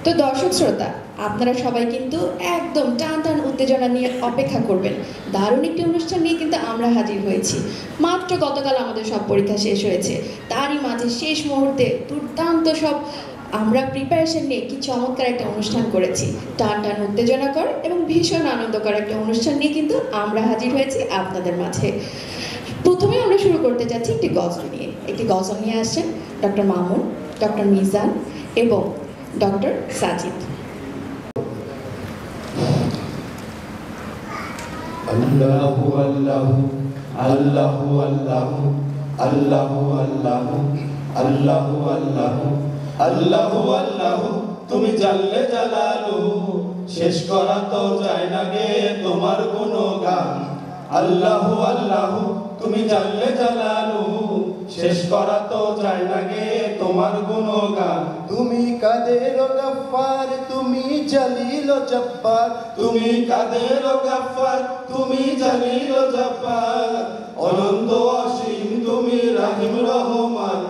তো দর্শক শ্রোতা, আপনারা সবাই কিন্তু একদম টান টান উত্তেজনা নিয়ে অপেক্ষা করবেন। দারুণ একটি অনুষ্ঠান নিয়ে কিন্তু আমরা হাজির হয়েছি। মাত্র গতকাল আমাদের সব পরীক্ষা শেষ হয়েছে, তারই মাঝে শেষ মুহূর্তে দুর্দান্ত সব আমরা প্রিপারেশন নিয়ে কি চমৎকার একটা অনুষ্ঠান করেছি। টান টান উত্তেজনাকর এবং ভীষণ আনন্দকর একটা অনুষ্ঠান নিয়ে কিন্তু আমরা হাজির হয়েছি আপনাদের মাঝে। প্রথমে আমরা শুরু করতে যাচ্ছি একটি গজল নিয়ে। একটি গজল নিয়ে আসছেন ডক্টর মামুন, ডক্টর মিজান এবং ডক্টর সাজিদ। আল্লাহু আল্লাহু আল্লাহু আল্লাহু আল্লাহু আল্লাহু আল্লাহু আল্লাহু আল্লাহু আল্লাহু তুমি জাল্লে জালালুহু, শেষ করা তো যায় না গে তোমার গুণগান। আল্লাহু আল্লাহু তুমি জাল্লে জালালুহু, শেষ করা তো যায় না গে তোমার গুণগান। তুমি কাদের গফফার, তুমি জলিল জব্বার, তুমি কাদের গফফার, তুমি জলিল জব্বার, অনন্ত অসীম তুমি রহিম রহমান।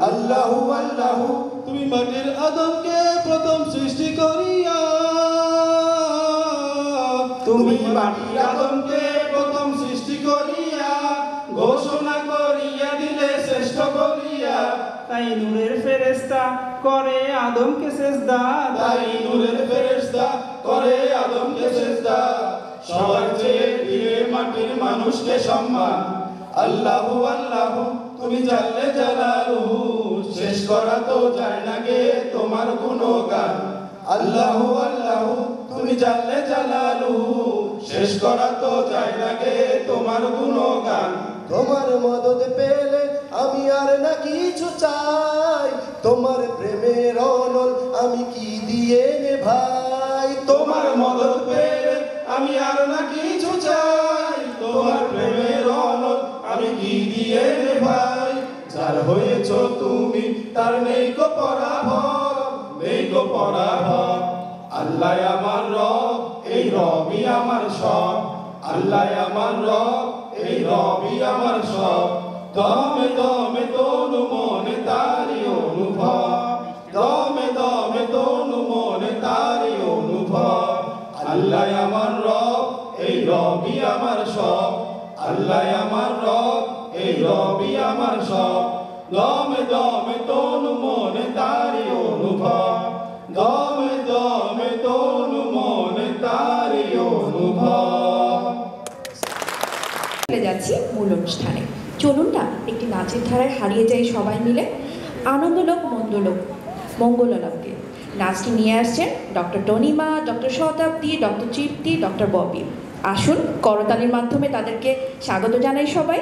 আল্লাহু আল্লাহু তুমি মাটির আদমকে প্রথম সৃষ্টি করিয়া, তুমি মাটির আদমকে প্রথম সৃষ্টি করিয়া ঘোষণা করিয়া দিলে শ্রেষ্ঠ করিয়া। তাই নূরের ফেরেশতা করে আদমকে সেজদা, তাই নূরের ফেরেশতা করে আদমকে সেজদা, সবার চেয়ে দিয়ে মাটির মানুষকে সম্মান। আল্লাহু আল্লাহু তুমি জাল্লে জালালুহু, শেষ করা তো যায় না গে তোমার গুণগান। আল্লাহু আল্লাহু তুমি জাল্লে জালালুহু, শেষ করা তো যায় না গে তোমার গুণগান। তোমার মদদ পেলে আমি আর না কিছু চাই, তোমার প্রেমের অনল আমি কি দিয়ে নে ভাই। তোমার মদদ পেলে আমি আর না কিছু চাই, তোমার প্রেমের অনল আমি কি দিয়ে রে ভাই। যার হয়েছ তুমি তার নেই গো পরাভব, নেই গো পরাভব। আল্লাহ আমার রব, এই রবই আমার সব। আল্লাহ আমার রব, এই রবই আমার সব। দমে দমে তনু মনে তারি অনুভব, দমে দমে তনু মনে তারি অনুভব। আল্লাহ আমার রব, এই রবই আমার সব। আল্লাহ আমার রব, এই রবই আমার সব। দমে দমে তনু মনে তারি অনুভব, দমে দমে তনু মনে তারি অনুভব। চলে যাচ্ছি মূল অনুষ্ঠানে। চলুন না একটি নাচের ধারায় হারিয়ে যাই সবাই মিলে। আনন্দলোক মন্দলোক মঙ্গললোকে নাচটি নিয়ে আসছেন ডক্টর টনিমা, ডক্টর শতাব্দী, ডক্টর তৃপ্তি, ডক্টর ববি। আসুন করতালির মাধ্যমে তাদেরকে স্বাগত জানাই সবাই।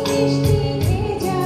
বৃষ্টি ভেজা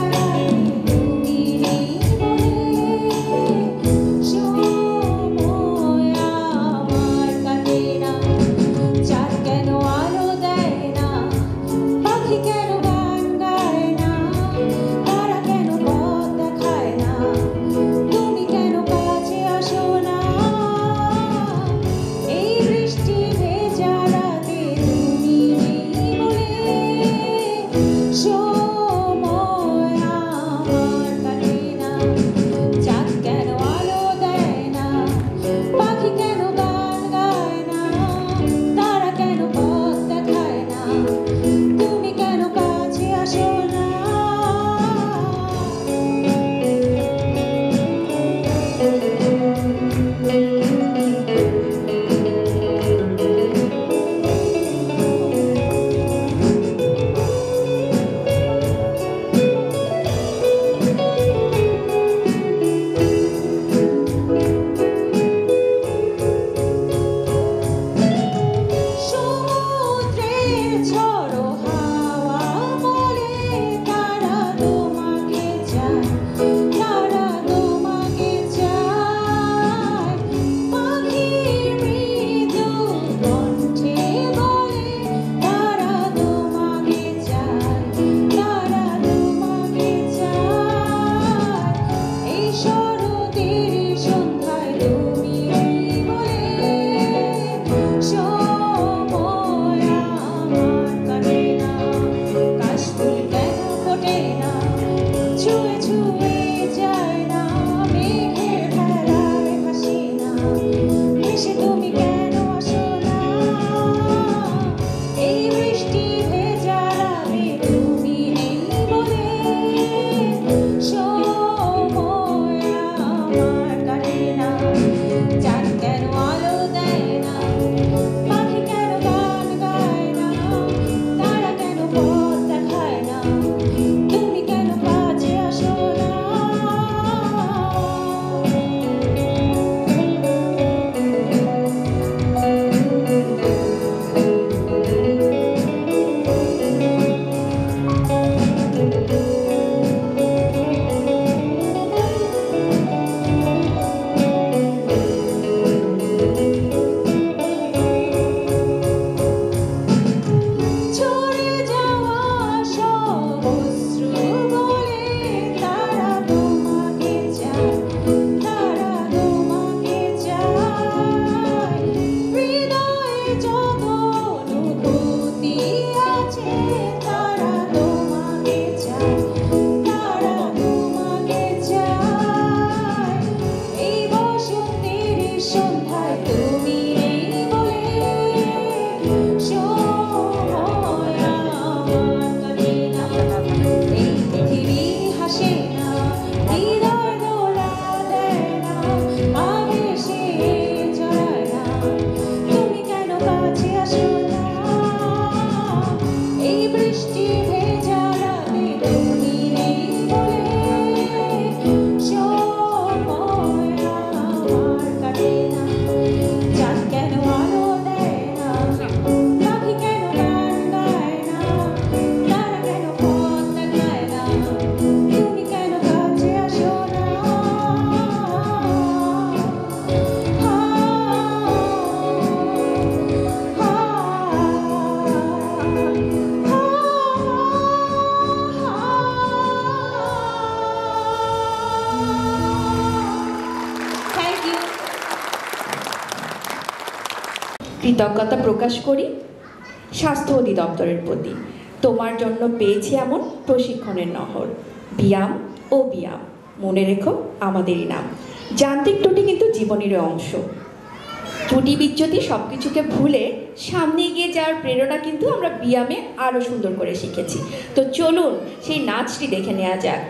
কৃতজ্ঞতা প্রকাশ করি স্বাস্থ্য অধিদপ্তরের প্রতি। তোমার জন্য পেয়েছি এমন প্রশিক্ষণের নহর, ব্যায়াম ও ব্যায়াম, মনে রেখো আমাদেরই নাম। যান্ত্রিক ত্রুটি কিন্তু জীবনেরই অংশ। ত্রুটি বিচ্যুতি সব কিছুকে ভুলে সামনে এগিয়ে যাওয়ার প্রেরণা কিন্তু আমরা ব্যায়ামে আরও সুন্দর করে শিখেছি। তো চলুন সেই নাচটি দেখে নেওয়া যাক।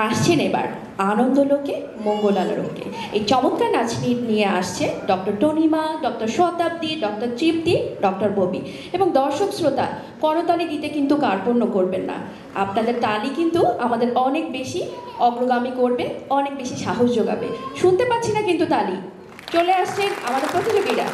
আসছেন এবার আনন্দলোকে মঙ্গলালোকে। এই চমৎকার নাচ নিয়ে আসছে doctor Tanima, doctor Shatabdi, doctor তৃপ্তি, ডক্টর ববি। এবং দর্শক শ্রোতা, করতালি দিতে কিন্তু কার্পণ্য করবেন না। আপনাদের তালি কিন্তু আমাদের অনেক বেশি অগ্রগামী করবে, অনেক বেশি সাহস যোগাবে। শুনতে পাচ্ছি না কিন্তু তালি। চলে আসছেন আমাদের প্রতিযোগীরা।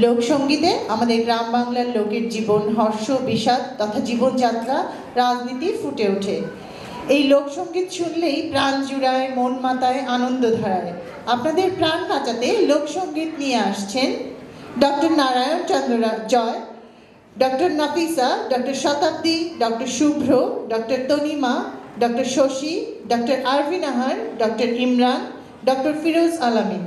লোকসঙ্গীতে আমাদের গ্রাম বাংলার লোকের জীবন, হর্ষ, বিষাদ তথা জীবনযাত্রা, রাজনীতি ফুটে ওঠে। এই লোকসঙ্গীত শুনলেই প্রাণ জুড়ায়, মন মাতায়, আনন্দ ধারায়। আপনাদের প্রাণ বাঁচাতে লোকসঙ্গীত নিয়ে আসছেন doctor Narayan Chandra Joy, doctor Nafisa, doctor Shatabdi, doctor Shubhra, doctor Tanima, doctor Shashi, doctor Arvin আহার, ডক্টর ইমরান, ডক্টর ফিরোজ আলামিন।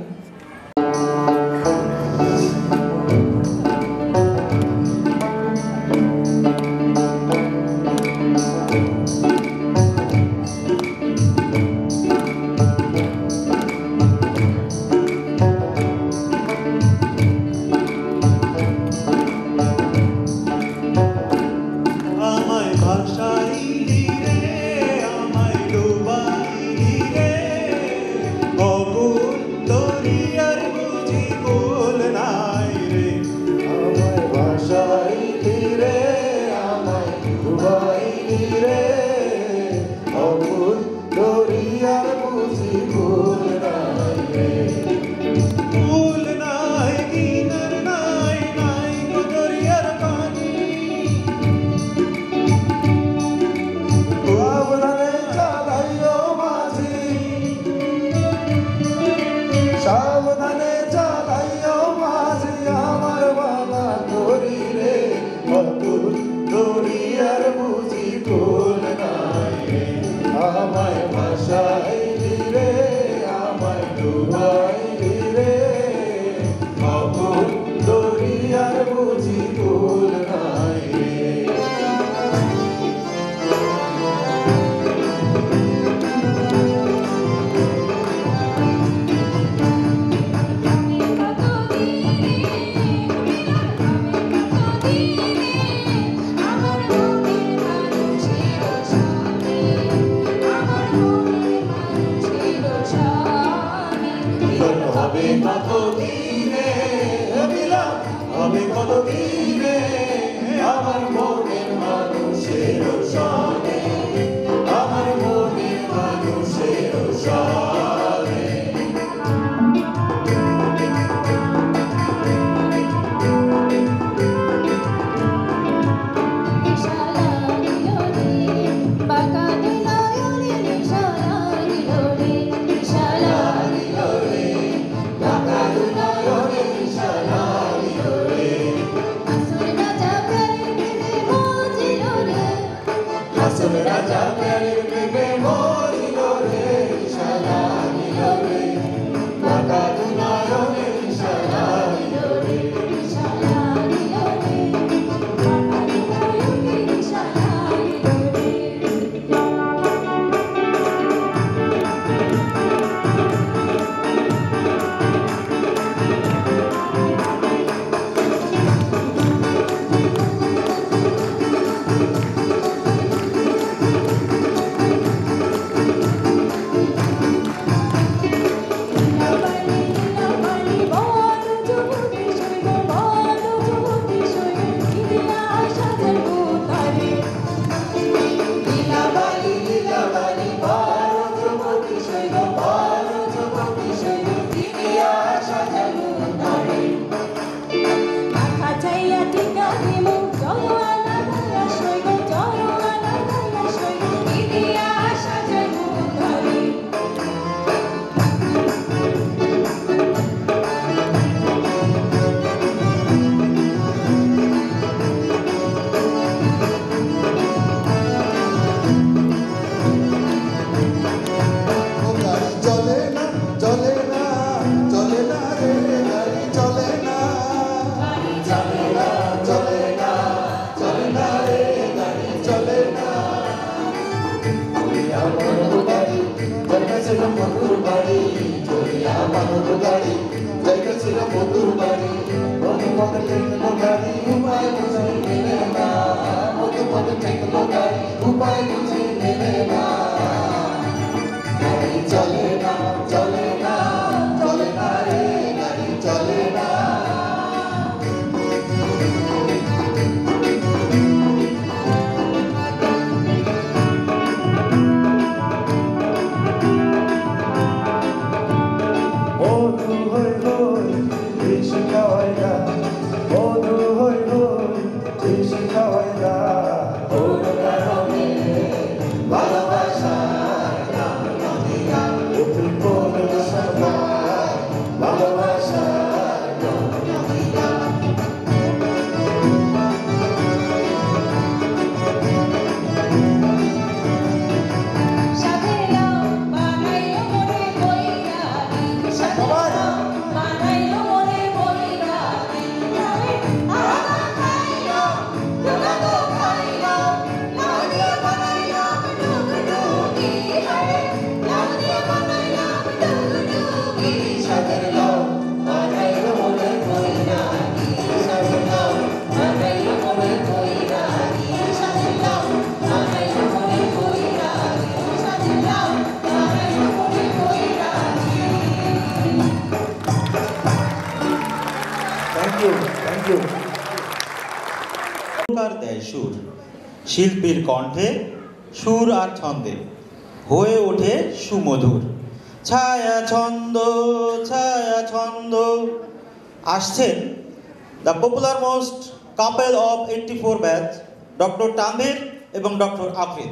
মানব গাড়ি জায়গা ছিল মধুর বাড়ি চলিয়া মানব গাড়ি জায়গা ছিল মধুর বাড়ি মধুমত টেকলো গাড়ি উপায় বুঝে মেলে না মধুমত টেকলো গাড়ি উপায় বুঝে মেলে না গাড়ি চলে না চলে না চলে না রে গাড়ি চলে না মধু হই হই বেশি খাওয়াই না মধু হই হই বেশি খাওয়াই না ওর কারণে ভালোবাসা ভালোবাসা দেয় সুর শিল্পীর কণ্ঠে সুর আর ছন্দে হয়ে ওঠে সুমধুর ছায়া ছন্দ আসছেন the popular most couple of 84 batch doctor Tanvir এবং ডক্টর আফরিন।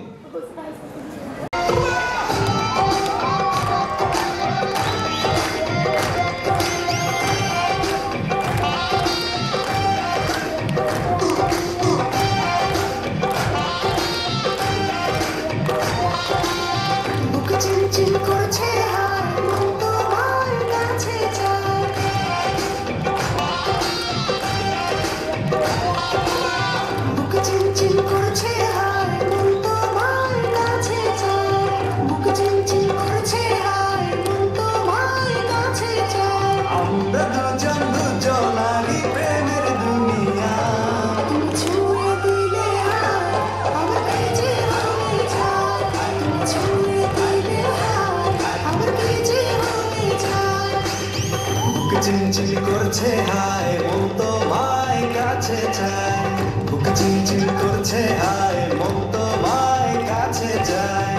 চিনচিন করছে হায় মন তোমায় কাছে চায় বুক চিনচিন করছে হায় মন তোমায় কাছে চায়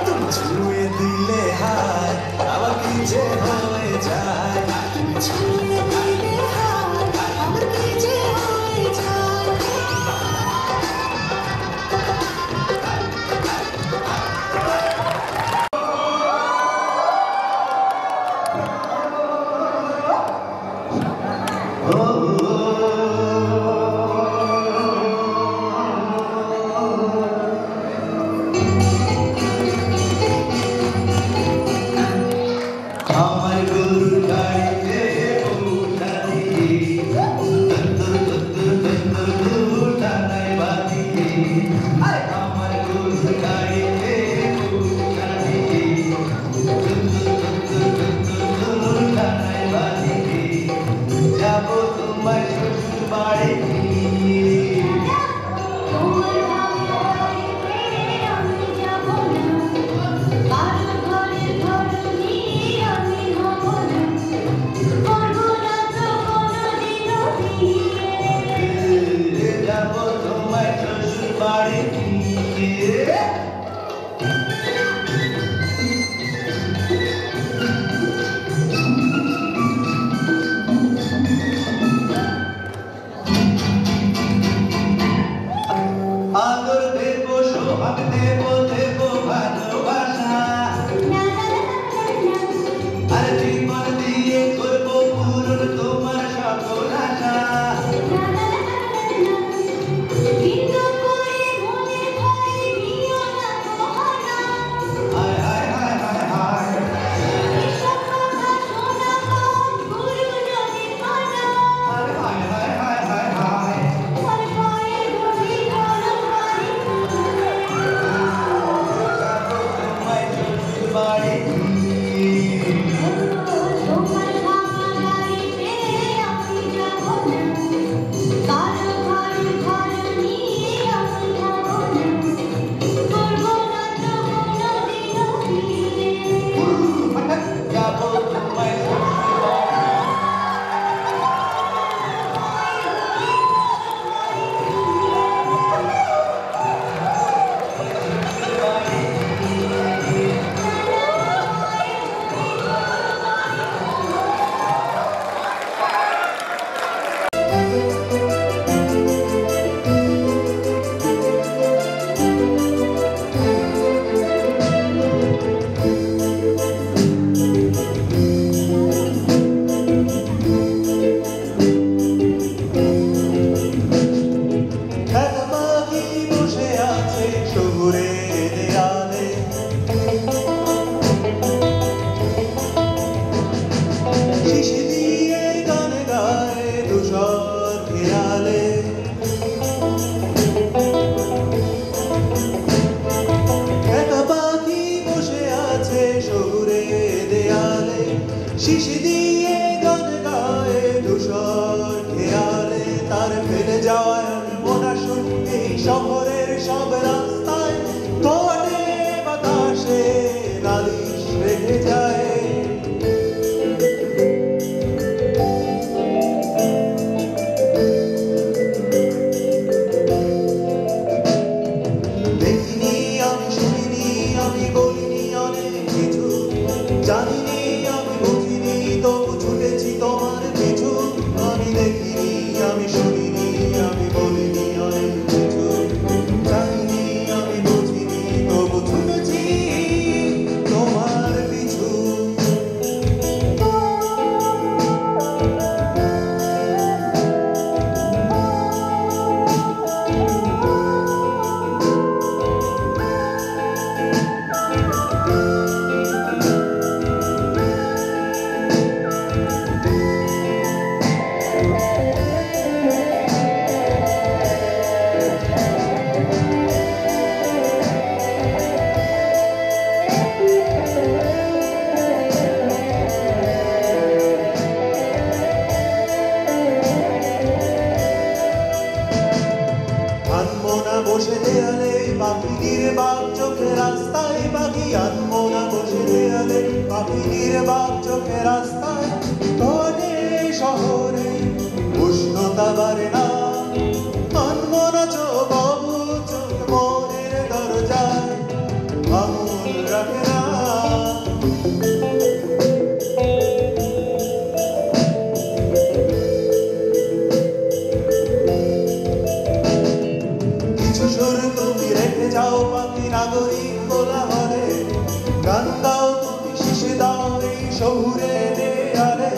তুমি ছুঁয়ে দিলে হায় আবার কি যে হয়ে যায় ছুঁয়ে দিলে হায় আবার কি যে হয়ে যায় শহরের সব রাস্তায় তোয়াটে বাতাসে নালিশ রেখে যায়। দেখিনি আমি, শুনিনি আমি, বলিনি অনেক কিছু, জানিনি আমি, বুঝিনি তবু ছুটেছি তোমার পিছু। আমি দেখিনি আমি, শুনিনি আমি, বলিনি অনেক কিছু, জানিনি আমি, বুঝিনি তবু ছুটেছি তোমার পিছু। আনবো না বসে দেয়ালে পাখির বাপ চোখে রাস্তায়, পাখি আনবো না বসে দেয়ালে পাখির বাপ চোখে রাস্তায়। তোনে শহরে উষ্ণতা বাড়ে না, আনবো না বাবু চোখ মনের দরজায় আঙুল রাখে না। কিছু সুর তুমি রেখে যাও পাখি নাগরিক কোলাহলে, গান গাও তুমি শিশে দাও এই শহুরে দেয়ালে।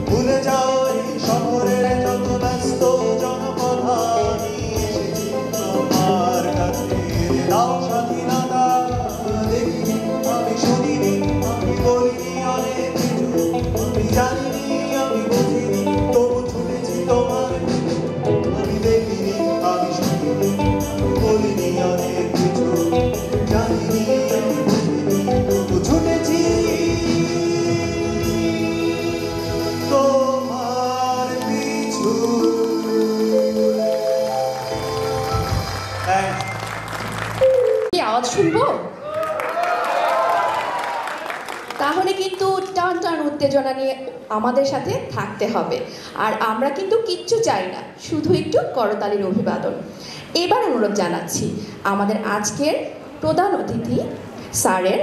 ভুলে যাও এই শহরের যত ব্যস্ত জনপদানি, এসেছি তোমার কাছে দাও স্বাধীনতা। দেখিনি আমি, শুনিনি আমি, বলিনি অনেক কিছু, আমি জানিনি আমি, বুঝিনি তবু ছুটেছি তোমার পিছু। আমি দেখিনি আমি, শুনিনি আমি, বলিনি অনেক কিছু, জানিনি আমি, বুঝিনি তবু ছুটেছি তোমার পিছু। কি আওয়াজ শুনবো? তাহলে কিন্তু টান টান উত্তেজনা নিয়ে আমাদের সাথে থাকতে হবে। আর আমরা কিন্তু কিচ্ছু চাই না, শুধু একটু করতালির অভিবাদন। এবার অনুরোধ জানাচ্ছি আমাদের আজকের প্রধান অতিথি স্যারের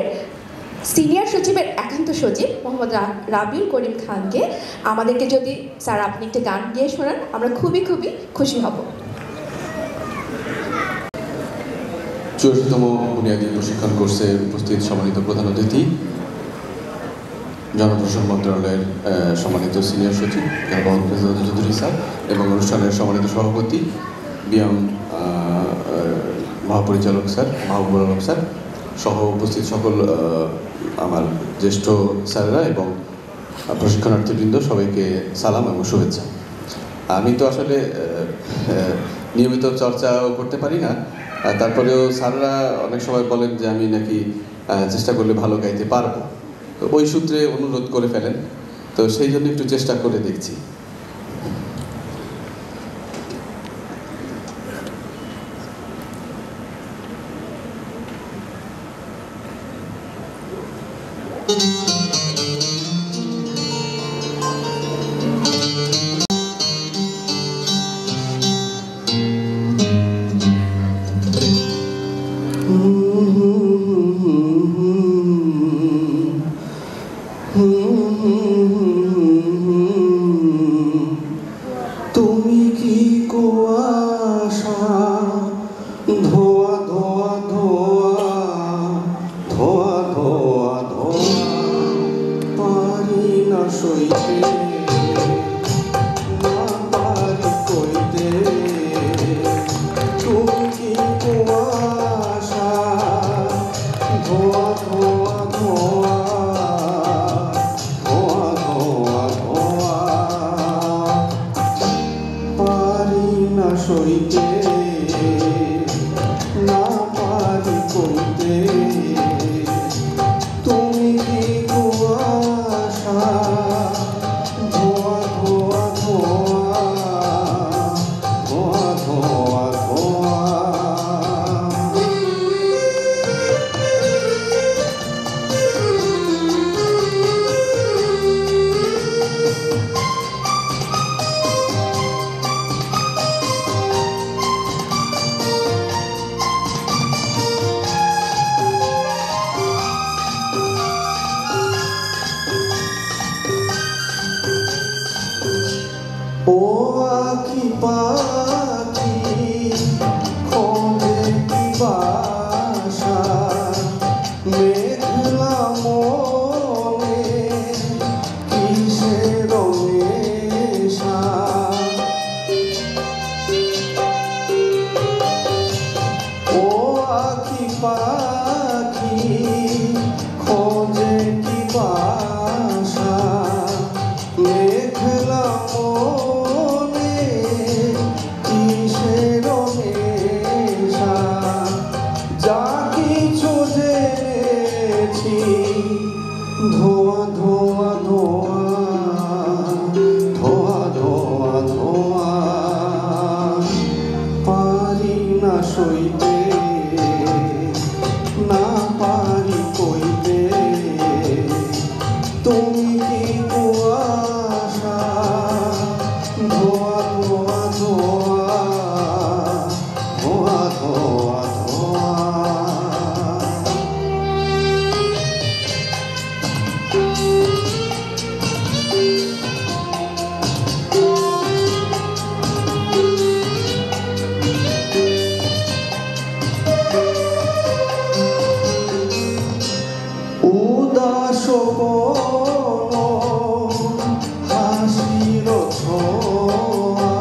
সিনিয়র সচিবের একান্ত সচিব মোহাম্মদ রাবিউল করিম খানকে আমাদেরকে যদি স্যার আপনি একটা গান গিয়ে শোনান আমরা খুবই খুবই খুশি হব। 64তম বুনিয়াদী প্রশিক্ষণ কোর্সে উপস্থিত সম্মানিত প্রধান অতিথি, জনপ্রশাসন মন্ত্রণালয়ের সম্মানিত সিনিয়র সচিব মোহাম্মদ চৌধুরী স্যার এবং অনুষ্ঠানের সম্মানিত সভাপতি বিএম মহাপরিচালক স্যার মাহবুবুল আলম স্যার সহ উপস্থিত সকল আমার জ্যেষ্ঠ স্যারেরা এবং প্রশিক্ষণার্থীবৃন্দ, সবাইকে সালাম এবং শুভেচ্ছা। আমি তো আসলে নিয়মিত চর্চাও করতে পারি না, তারপরেও স্যাররা অনেক সময় বলেন যে আমি নাকি চেষ্টা করলে ভালো গাইতে পারবো, তো ওই সূত্রে অনুরোধ করে ফেলেন, তো সেই জন্য একটু চেষ্টা করে দেখছি। তুমি কি কুয়াশা ধোয়া ধোয়া ধোয়া ধোয়া ধোয়া ধোয়া পারি না সইতে না পারি কইতে। তুমি কি কুয়াশা ধোয়া ধোয়া ধোয়া ধোয়া ধোয়া ধোয়া পারি না সইতে। ধোয়া ধোয়া ধোয়া ধোয়া ধোয়া ধোয়া পারি না সইতে না পারি কইতে তুমি কি কুয়াশা ধোয়া ধোয়া ধোয়া ধোয়া ধোয়া ধোয়া উদাস হাসির ছোঁয়া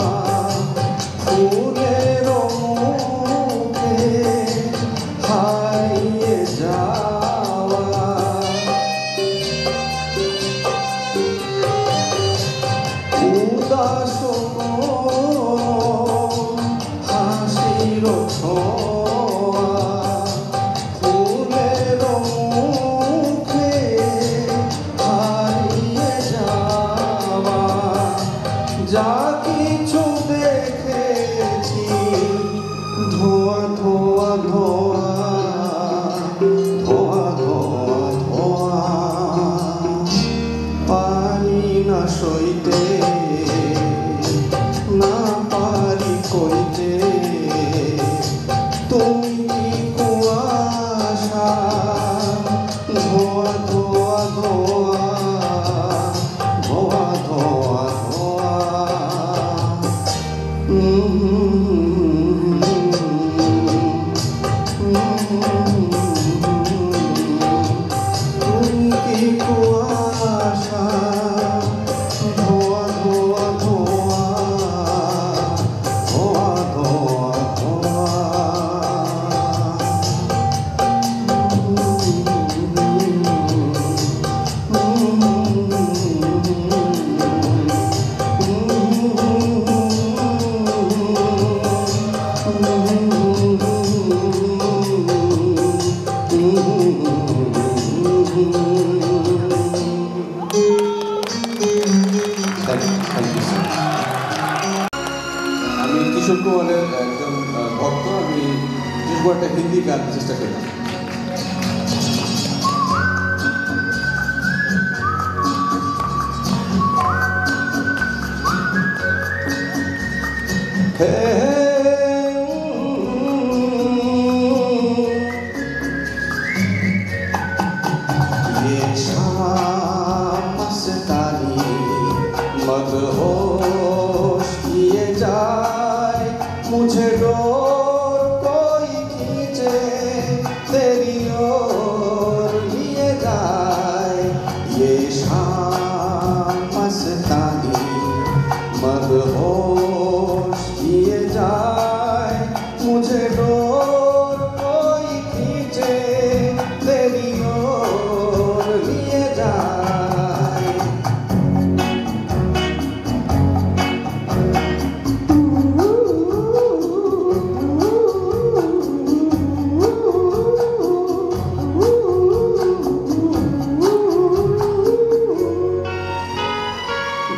ফুলের মুখে হারিয়ে যাওয়া উদাস হাসির ছোঁয়া ফুলের মুখে হারিয়ে যাওয়া যা কিছু দেখেছি ধোয়া ধোয়া ধোয়া ধোয়া ধোয়া ধোয়া পারি না সইতে না পারি কইতে তুমি কি কুয়াশা ধোয়া ধোয়া ধোয়া ধোয়া ধোয়া ধোয়া তুমি কি কুয়াশা ধোয়া ধোয়া ধোয়া ধোয়া ধোয়া ধোয়া আমি কিশোর কুমারের একজন ভক্ত। আমি বিশেষ করে একটা হিন্দি গান চেষ্টা করলাম। ये शाम मस्तानी मदहोश किए जाए मुझे डोर कोई खींचे तेरी ओर लिए जाए ये शाम मस्तानी मदहोश किए जाए मुझे डोर कोई खींचे तेरी ओर लिए जाए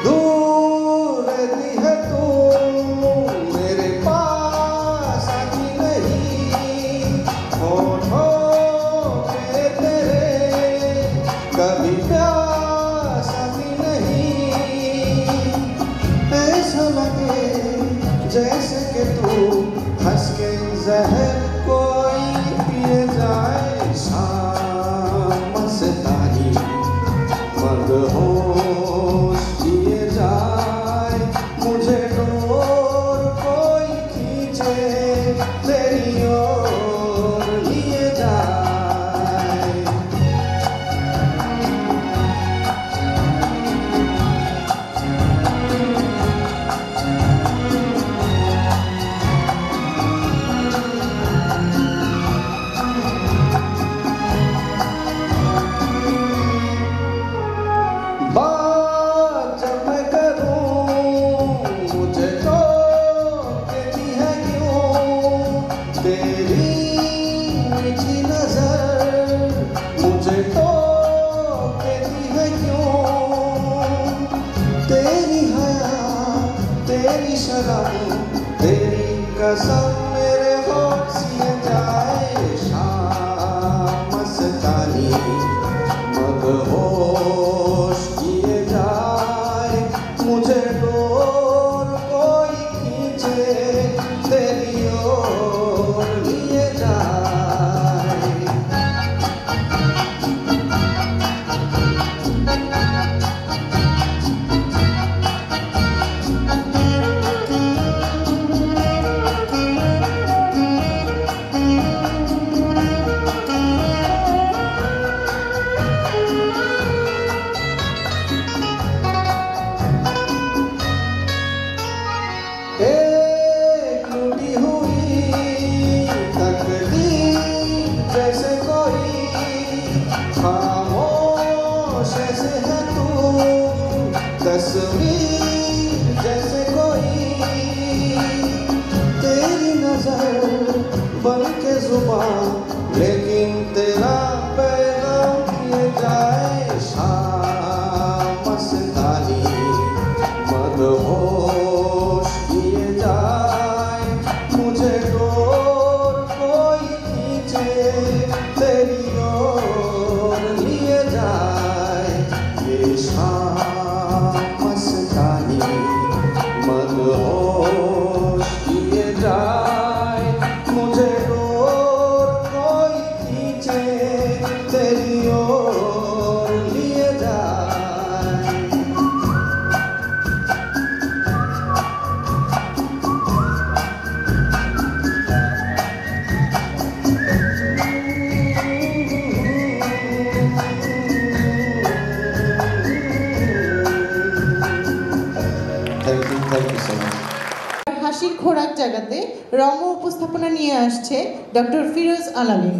दूर रहती है तू मेरे पास आती नहीं होठों पे तेरे कभी प्यास आती नहीं ऐसा लगे जैसे कि तू हंस के जहर कोई पिए जाए शाम मस्तानी मदहोश किए जाए मुझे डोर कोई खींचे तेरी ओर लिए जाए बात जब मैं करूं मुझे तो कहती है क्यों तेरी मीठी नजर मुझे तो कहती तस्वीर जैसे कोई तेरी नजर बन के जुबान लेकिन तेरा पैगाम किए जाए शाम मस्तानी मदहोश किए जाए मुझे डोर कोई खींचे तेरी ओर लिए जाए ये शाम मस्तानी मदहोश किए जाए मुझे डोर कोई खींचे तेरी ओर लिए जाए Thank you so much. হাসির খোরাক জাগাতে রম্য উপস্থাপনা নিয়ে আসছে ডক্টর ফিরোজ আলামিন।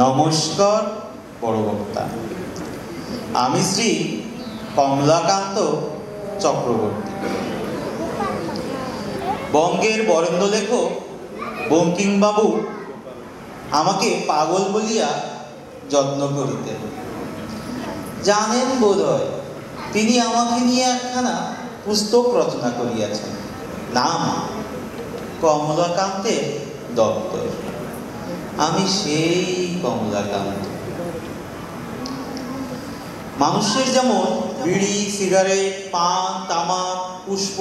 নমস্কার বড় বক্তা, আমি শ্রী কমলাকান্ত চক্রবর্তী। বঙ্গের বরেণ্য লেখক বঙ্কিমবাবু আমাকে পাগল বলিয়া যত্ন করিতেন। জানেন বোধহয় তিনি আমাকে নিয়ে একখানা পুস্তক রচনা করিয়াছেন, নাম কমলাকান্তের দপ্তর। আমি সেই কমলাকান্ত। মানুষের যেমন বিড়ি, সিগারেট, পান, তামাক, পুষ্প,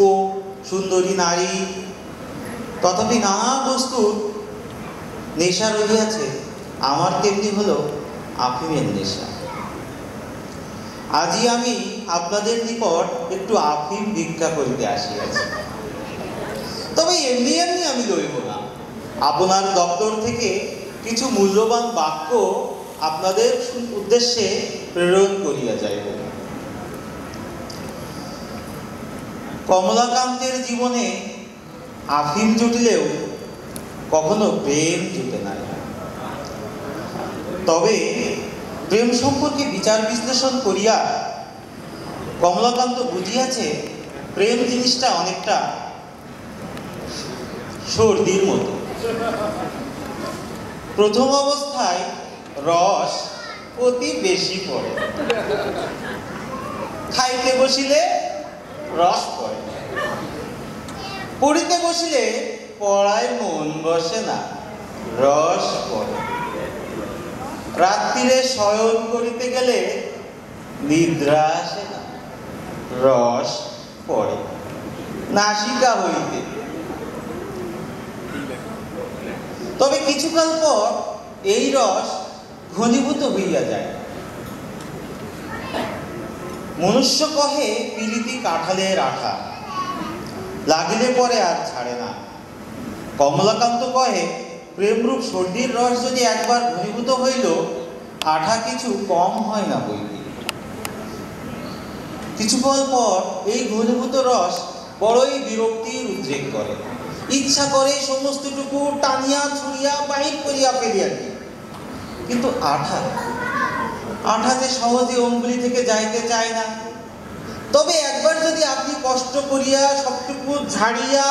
সুন্দরী নারী, তথাপি নানা বস্তুর নেশা রহিয়াছে, আমার তেমনি হলো আফিমের নেশা। আজই আমি আপনাদের নিকট একটু আফিম ভিক্ষা করিতে আসিয়াছি। তবে এমনি এমনি আমি লইব না, আপনার দপ্তর থেকে কিছু মূল্যবান বাক্য আপনাদের উদ্দেশ্যে প্রেরণ করিয়া যাইব। কমলাকান্তের জীবনে আফিম জুটিলেও কখনো প্রেম জুটে না। তবে প্রেম সম্পর্কে বিচার বিশ্লেষণ করিয়া কমলাকান্ত বুঝিয়াছে প্রেম জিনিসটা অনেকটা সর্দির মতো। প্রথম অবস্থায় রস অতি বেশি পড়ে, খাইতে বসিলে রস পড়ে, পড়িতে বসিলে পড়ায় মন বসে না, রস পড়ে। রাত্রিরে শয়ন করিতে গেলে নিদ্রা আসে না, রস পড়ে নাসিকা হইতে। তবে কিছুকাল পর এই রস ঘনীভূত হইয়া যায়। মনুষ্য কহে পিরিতি কাঁঠালের আঠা, লাগিলে পরে আর ছাড়ে না। কমলাকান্ত কহে প্রেমরূপ সর্দির রস যদি একবার ঘনীভূত হইল, আঠা কিছু কম হয় না বইতে। কিছুকাল পর এই ঘনীভূত রস বড়ই বিরক্তির উদ্রেক করে, ইচ্ছা করে সমস্তটুকু টানিয়া ছুড়িয়া বাহির করিয়া ফেলিয়া দিই। কিন্তু আঠা যে সহজে অঙ্গুলি থেকে যাইতে চায় না। তবে একবার যদি আপনি কষ্ট করিয়া সবটুকু ঝাড়িয়া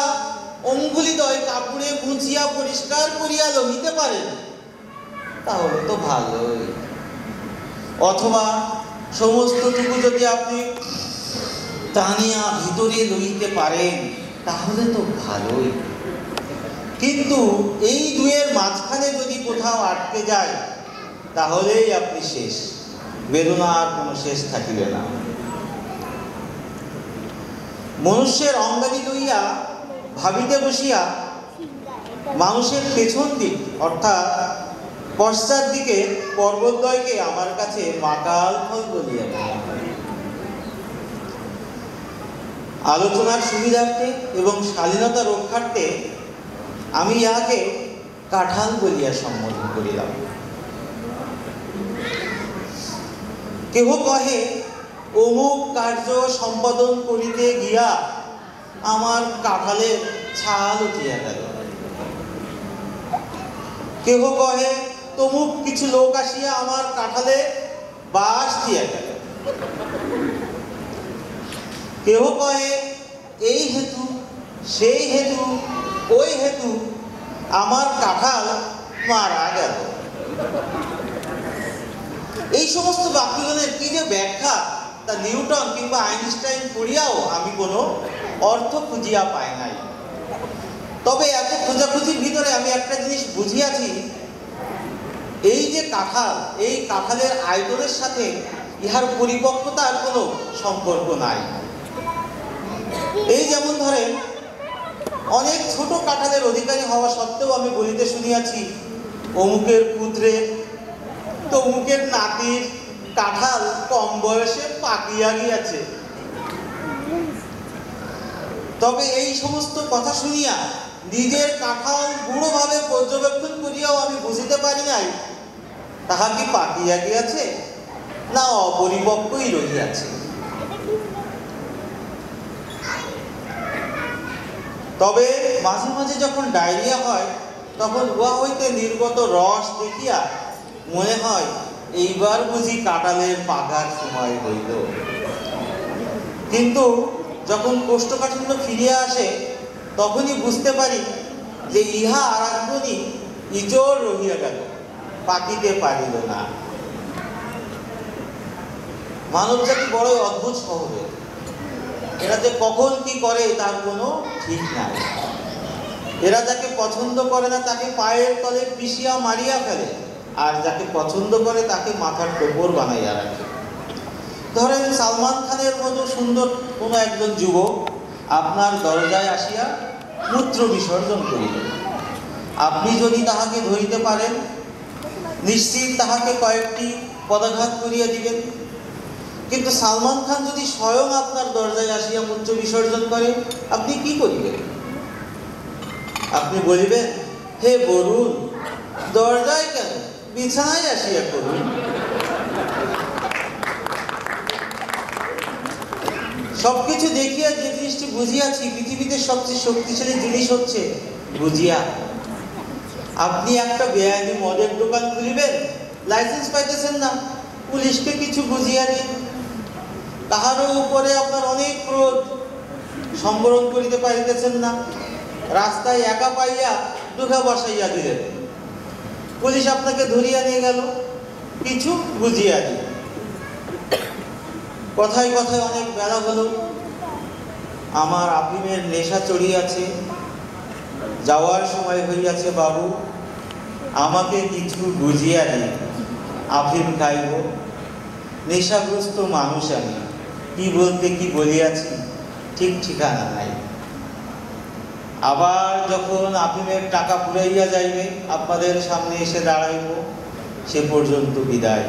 অঙ্গুলিদ্বয় কাপড়ে মুছিয়া পরিষ্কার করিয়া লইতে পারেন, তাহলে তো ভালোই। অথবা সমস্তটুকু যদি আপনি টানিয়া ভিতরে লইতে পারেন, তাহলে তো ভালোই। কিন্তু এই দুয়ের মাঝখানে যদি কোথাও আটকে যায়, তাহলেই আপনি শেষ, বেদনার কোনো শেষ থাকিবে না। মনুষ্যের অঙ্গাদি লইয়া ভাবিতে বসিয়া মানুষের পেছন দিক অর্থাৎ পশ্চাৎ দিকে পর্বতদ্বয়কে আমার কাছে মাকাল ফল বলিয়া মনে হয়। আলোচনার সুবিধার্থে এবং শালীনতা রক্ষার্থে আমি ইহাকে কাঁঠাল বলিয়া সম্বোধন করিলাম। কেহ কহে অমুক কার্য সম্পাদন করিতে গিয়া আমার কাঁঠালের ছাল উঠিয়া গেল। কেহ কহে তমুক কিছু লোক আসিয়া আমার কাঁঠালে বাস দিয়া গেল, কেহ কহে এই হেতু সেই হেতু ওই হেতু আমার কাঁঠাল মারা গেল। এই সমস্ত বাক্যগণের কি যে ব্যাখ্যা, তা নিউটন কিংবা আইনস্টাইন পড়িয়াও আমি কোনো অর্থ খুঁজিয়া পাই নাই। তবে এত খোঁজাখুঁজির ভিতরে আমি একটা জিনিস বুঝিয়াছি, এই যে কাঁঠাল, এই কাঁঠালের আয়তনের সাথে ইহার পরিপক্কতার কোনো সম্পর্ক নাই। এই যেমন ধরেন, অনেক ছোট কাঁঠালের অধিকারী হওয়া সত্ত্বেও আমি বলিতে শুনিয়াছি অমুকের পুত্রের তমুকের নাতির কাঁঠাল কম বয়সে পাকিয়া গিয়াছে। তবে এই সমস্ত কথা শুনিয়া নিজের কাঁঠাল গুঢ়ভাবে পর্যবেক্ষণ করিয়াও আমি বুঝিতে পারি নাই তাহা কি পাকিয়া গিয়াছে না অপরিপক্কই রহিয়াছে। তবে মাঝে মাঝে যখন ডায়রিয়া হয়, তখন উহা হইতে নির্গত রস দেখিয়া মনে হয় এইবার বুঝি কাঁঠালের পাকার সময় হইল। কিন্তু যখন কোষ্ঠকাঠিন্য ফিরিয়া আসে, তখনই বুঝতে পারি যে ইহা আর একজনই ইজোর রহিয়া গেল, পাকিতে পারিল না। মানব জাতি বড়ই অদ্ভুত স্বভাবের। এরা যে কখন কি করে তার কোনো ঠিক নাই। এরা যাকে পছন্দ করে না তাকে পায়ের তলে পিষিয়া মারিয়া ফেলে, আর যাকে পছন্দ করে তাকে মাথার টোপর বানাইয়া রাখে। ধরেন সালমান খানের মতো সুন্দর কোনো একজন যুবক আপনার দরজায় আসিয়া মূত্র বিসর্জন করিল। আপনি যদি তাহাকে ধরিতে পারেন, নিশ্চিত তাহাকে কয়েকটি পদাঘাত করিয়া দিবেন। কিন্তু সালমান খান যদি স্বয়ং আপনার দরজায় আসিয়া মূত্র বিসর্জন করে, আপনি কি করিবেন? আপনি বলিবেন, হে বরুণ, দরজায় কেন, বিছানায় আসিয়া করুন। সবকিছু দেখিয়া যে জিনিসটি বুঝিয়াছি পৃথিবীতে সবচেয়ে শক্তিশালী জিনিস হচ্ছে বুঝিয়া। আপনি একটা বেআইনি মদের দোকান খুলিবেন, লাইসেন্স পাইতেছেন না, পুলিশকে কিছু বুঝিয়া দিন। তাহারও উপরে আপনার অনেক ক্রোধ, সম্বরণ করিতে পারিতেছেন না, রাস্তায় একা পাইয়া দুঃখা বসাইয়া দিলেন। পুলিশ আপনাকে ধরিয়া নিয়ে গেল, কিছু বুঝিয়া দিন। কথায় কথায় অনেক বেলা হলো, আমার আফিমের নেশা চড়িয়াছে, যাওয়ার সময় হইয়াছে, বাবু আমাকে কিছু বুঝিয়া দিন, আফিম খাইব। নেশাগ্রস্ত মানুষ আমি, কি বলতে কি বলিয়াছি ঠিক ঠিকানা নাই। আবার যখন আফিমের টাকা ফুরাইয়া যাইবে, আপনাদের সামনে এসে দাঁড়াইব, সে পর্যন্ত বিদায়।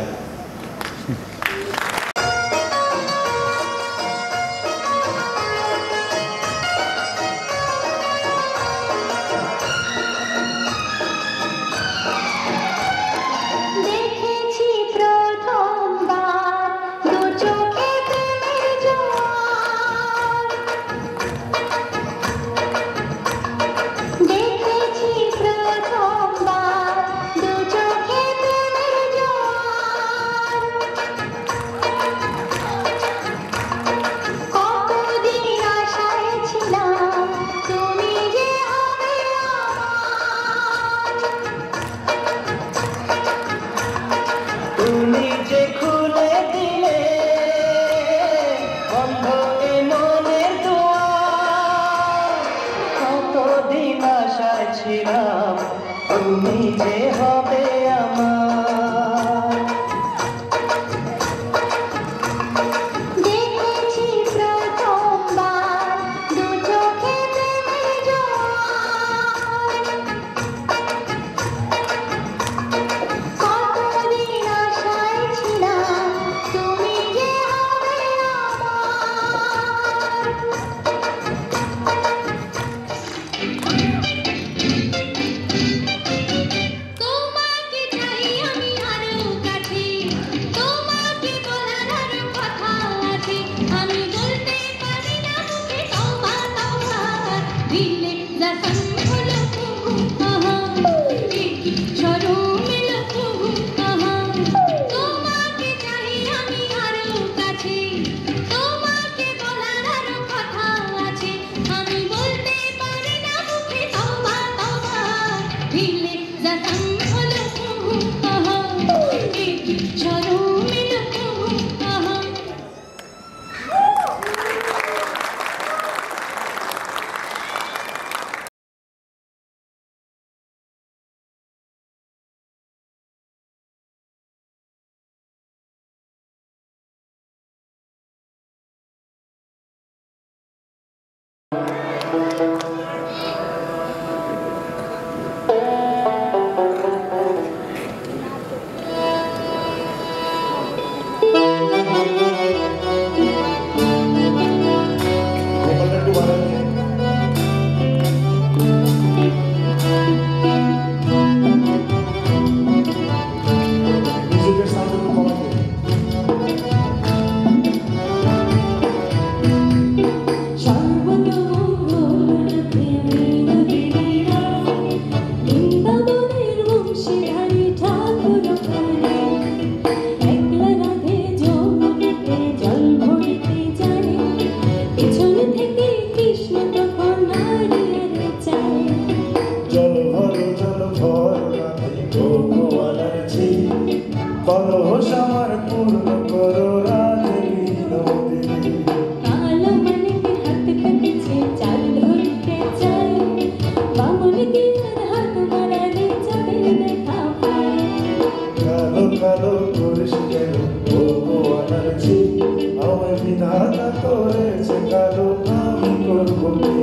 বিধাতা করেছে কালো আমি করবো কি?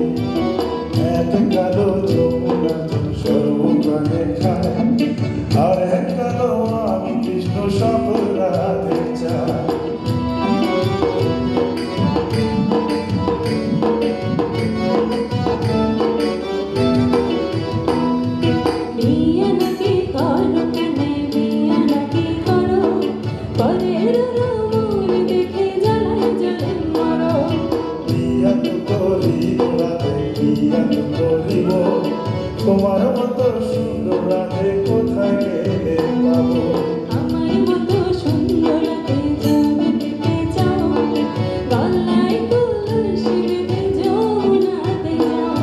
এক কালো যমুনা সর্বপ্রাণে খায়, আর এক কালো আমি কৃষ্ণ সকল রাতে চাই। তোমার মতো সুন্দর রাতে কোথায় গেলে পাবো? আমার মতো সুন্দর রাতে জগতে যাও, গলায় কলসি বেঁধে যমুনাতে যাও।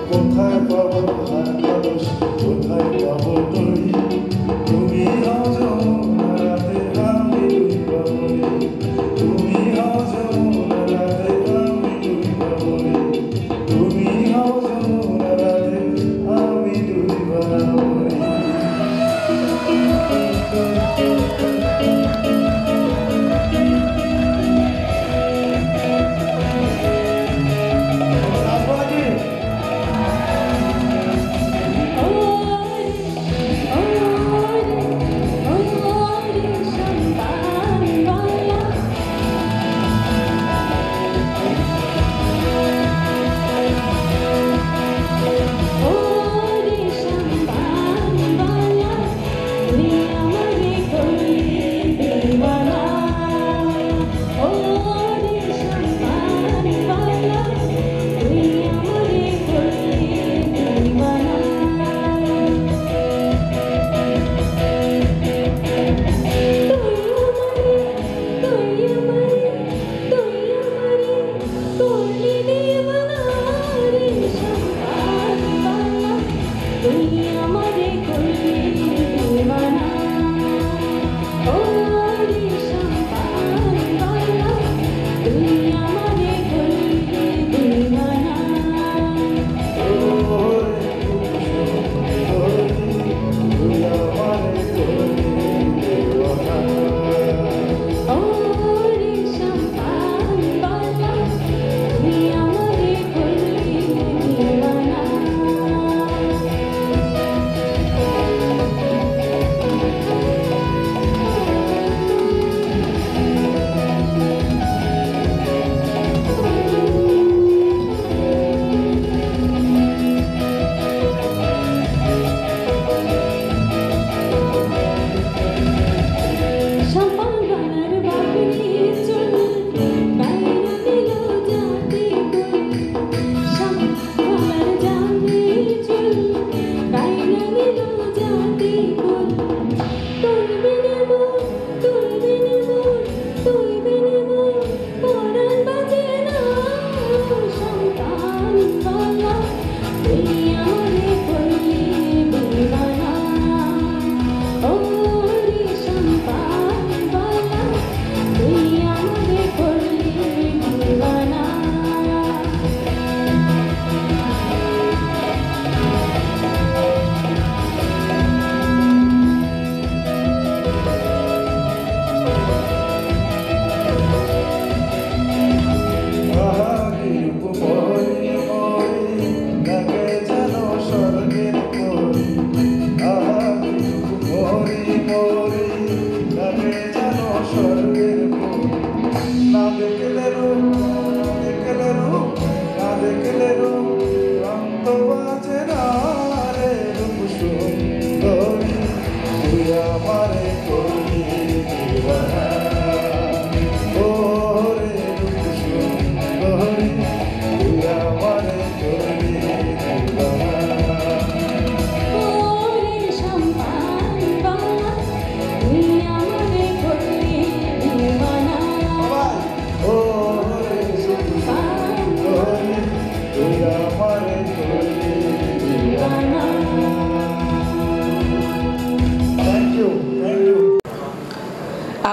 কোথায় পাবো আর কলস, কোথায় পাবো দড়ি? তুমি হও যমুনা রাতে আমি ডুইবা মরি, তুমি হও যমুনা রাতে আমি ডুইবা মরি, তুমি হও যমুনা রাতে আমি ডুইবা মরি।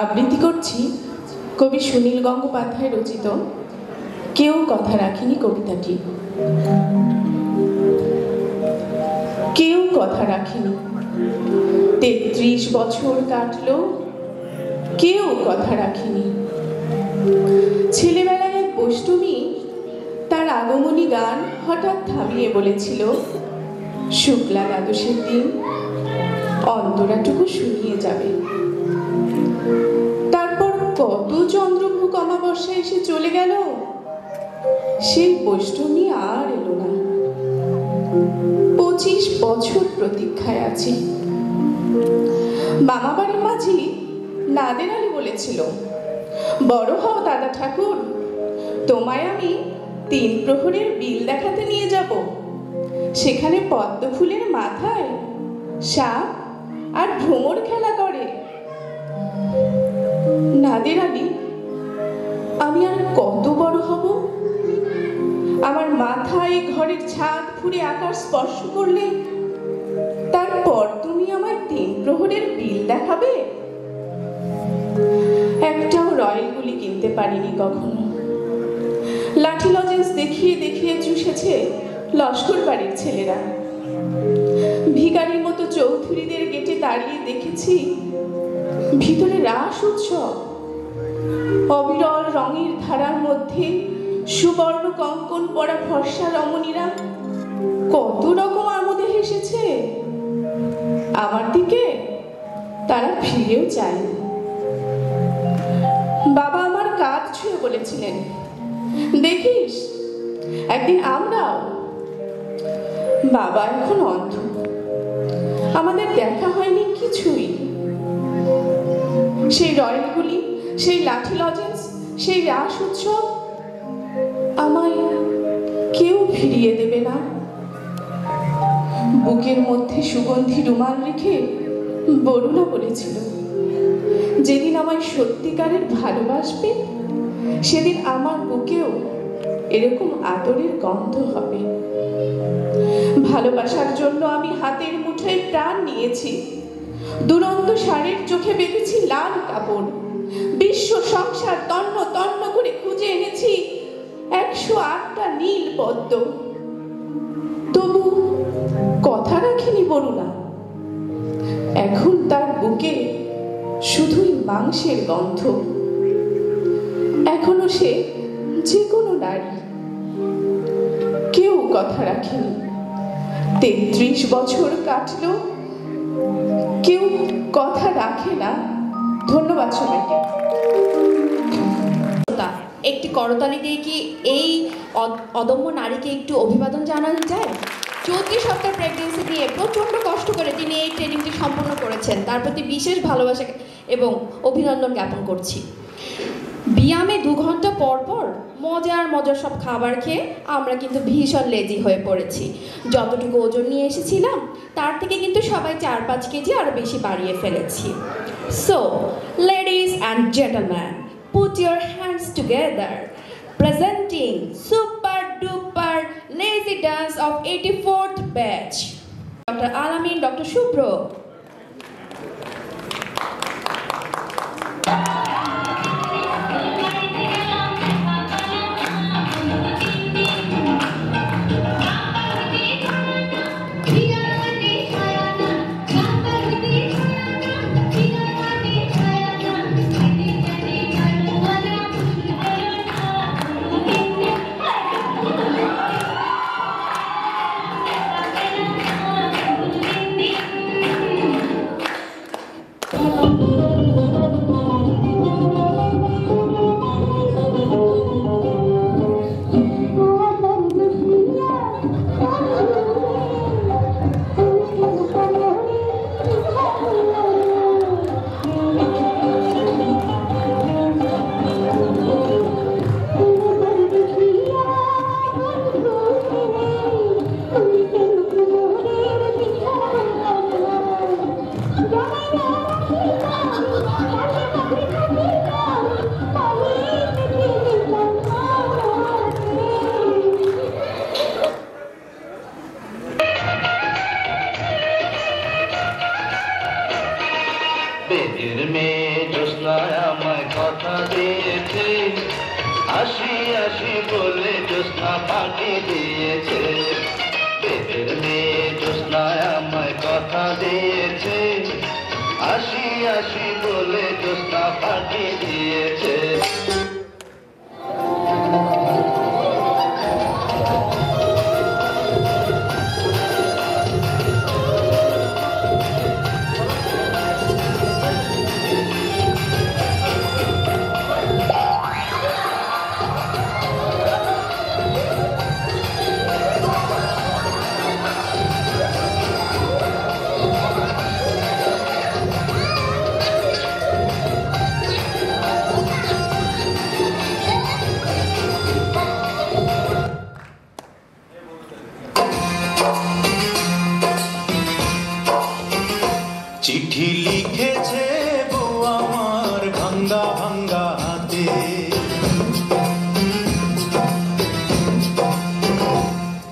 আবৃত্তি করছি কবি সুনীল গঙ্গোপাধ্যায় রচিত কেউ কথা রাখেনি কবিতাটি। কেউ কথা রাখেনি, ৩৩ বছর কাটলো, কেউ কথা রাখেনি। ছেলেবেলায় এক বৈষ্ণবী তার আগমনী গান হঠাৎ থামিয়ে বলেছিল, শুক্লা দ্বাদশের দিন অন্তরাটুকু শুনিয়ে যাবে। তারপর কত চন্দ্রভোগ অমাবস্যা এসে চলে গেল, সেই বৈষ্ণবী আর এলো না। 25 বছর প্রতীক্ষায় আছি। মামা বাড়ির মাঝি নাদের আলী বলেছিল, বড় হও দাদা ঠাকুর, তোমায় আমি 3 প্রহরের বিল দেখাতে নিয়ে যাব। সেখানে পদ্ম ফুলের মাথায় সাপ আর ভ্রমর খেলা করে। নাদের আলী, আমি আর কত বড় হব? আমার মাথায় ঘরের ছাদ ফুঁড়ে আকাশ স্পর্শ করলে তারপর তুমি আমায় 3 প্রহরের বিল দেখাবে? একটাও রয়্যাল গুলি কিনতে পারিনি কখনো। লাঠি লজেন্স দেখিয়ে দেখিয়ে চুষেছে লস্কর বাড়ির ছেলেরা। ভিখারির মতো চৌধুরীদের গেটে দাঁড়িয়ে দেখেছি ভিতরে রাস উৎসব। অবিরল রঙের ধারার মধ্যে সুবর্ণ কঙ্কন পরা ফর্সা রমণীরা কত রকম আমোদে হেসেছে। আমার দিকে তারা ফিরেও চায়নি। বাবা আমার কাঁধ ছুঁয়ে বলেছিলেন, দেখিস একদিন আমরাও। বাবা এখন অন্ধ, আমাদের দেখা হয়নি কিছুই। সেই রয়্যালগুলি, সেই লাঠি লজেন্স, সেই রাস উৎসব আমায় কেউ ফিরিয়ে দেবে না। বুকের মধ্যে সুগন্ধি রুমাল রেখে বরুণা বলেছিল, যেদিন আমায় সত্যিকারের ভালোবাসবে সেদিন আমার বুকেও এরকম আদরের গন্ধ হবে। ভালোবাসার জন্য আমি হাতের মুঠোয় প্রাণ নিয়েছি। দুরন্ত ষাঁড়ের চোখে বেঁধেছি লাল কাপড়। বিশ্ব সংসার তন্ন তন্ন করে খুঁজে এনেছি 108টা নীল পদ্ম। তবু কথা রাখিনি বরুণা। এখন তার বুকে শুধুই মাংসের গন্ধ। এখনো সে যে কোনো নারী। কেউ কথা রাখেনি। 33 বছর কাটলো, কেউ কথা রাখে না। ধন্যবাদ সবাইকে। একটি করতালি দিয়ে কি এই অদম্য নারীকে একটু অভিবাদন জানানো যায়? 34 সপ্তাহ প্রেগনেন্সি নিয়ে প্রচণ্ড কষ্ট করে তিনি এই ট্রেনিংটি সম্পন্ন করেছেন। তার প্রতি বিশেষ ভালোবাসা এবং অভিনন্দন জ্ঞাপন করছি। ব্যায়ামে 2 ঘন্টা পর পর মজার সব খাবার খেয়ে আমরা কিন্তু ভীষণ লেজি হয়ে পড়েছি। যতটুকু ওজন নিয়ে এসেছিলাম তার থেকে কিন্তু সবাই 4-5 কেজি আরও বেশি বাড়িয়ে ফেলেছি। So ladies and gentleman, put your hands together, presenting super duper lazy dance of 84th batch, Dr. Alamin, Dr. Shubro.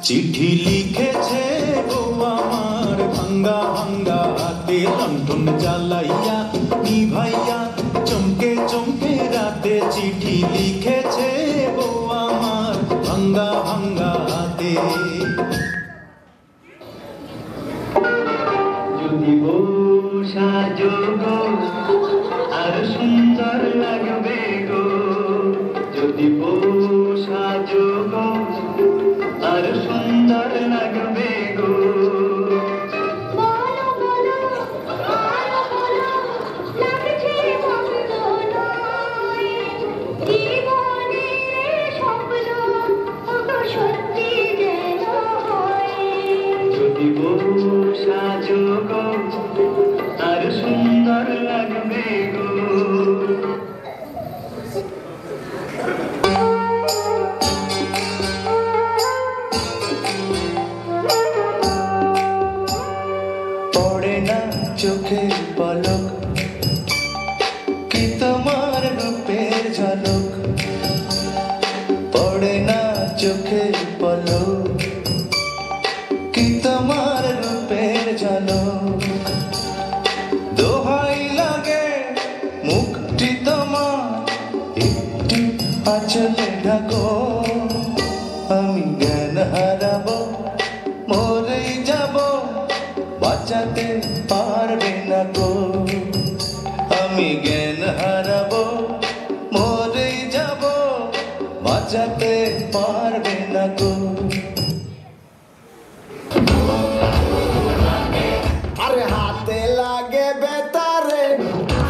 চিঠি লিখেছে গো আমার ভাঙ্গা ভাঙ্গা হাতে লণ্ঠন জ্বালাইয়া নিভাইয়া চমকে চমকে রাতে চিঠি লিখেছে গো আমার ভাঙ্গা ভাঙ্গা হাতে যদি বউ সাজো গো আর সুন্দর লাগবে গো যদি বউ সাজো গো আর সুন্দর লাগবে গো যদি বউ সাজো গো আর সুন্দর লাগবে গো পড়ে না চোখের পলক কি তোমার রূপের ঝলক পড়ে না চোখের পলক কি তোমার রূপের ঝলক দোহাই লাগে মুখটি তোমার একটু আঁচলে ঢাকো আমি জ্ঞান হারাবো মরেই যাব বাঁচাতে পারবে না গো আমি জ্ঞান হারাবো মরেই যাব বাঁচাতে পারবে না গো আরে হাতে লাগে বেতারে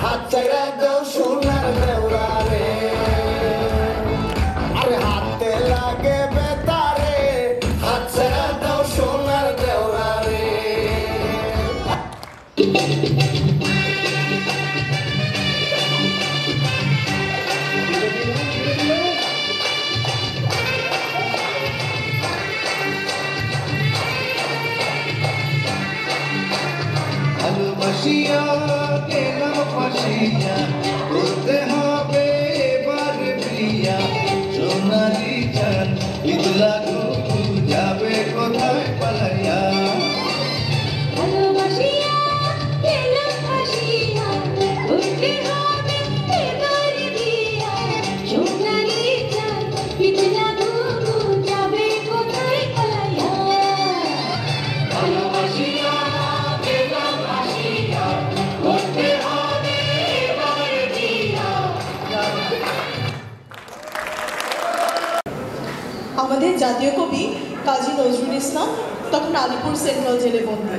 হাত ছেড়ে দাও সোনার দেওরা রে আরে হাতে লাগে বেতারে হাত ছেড়ে দাও সোনার দেওরা রে ভালোবাসিয়া গেলাম ফাঁসিয়া করতে হবে এবার প্রিয়া সোনালি চান ঈদ লাগু যাবে কোথায় পালাইয়া আমাদের জাতীয় কবি কাজী নজরুল ইসলাম তখন আলিপুর সেন্ট্রাল জেলে বন্দী।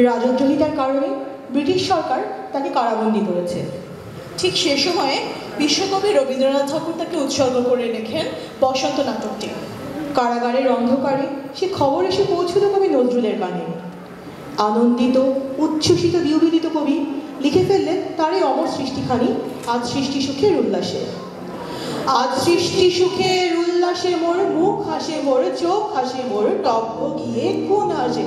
রাজদ্রোহিতার কারণে ব্রিটিশ সরকার তাকে কারাবন্দী করেছে। ঠিক সে সময়ে বিশ্বকবি রবীন্দ্রনাথ ঠাকুর তাকে উৎসর্গ করে লেখেন বসন্ত নাটকটি। কারাগারের অন্ধকারে সে খবর এসে পৌঁছল কবি নজরুলের কানে। আনন্দিত উচ্ছ্বসিত বিউবিদিত কবি লিখে ফেললেন তার এই অমর সৃষ্টিখানি আজ সৃষ্টি সুখের উল্লাসে। আজ সৃষ্টি সুখের উল্লাসে মোর মুখ হাসে মোর চোখ হাসে মোর টপ্প গিয়ে কোন হাসে।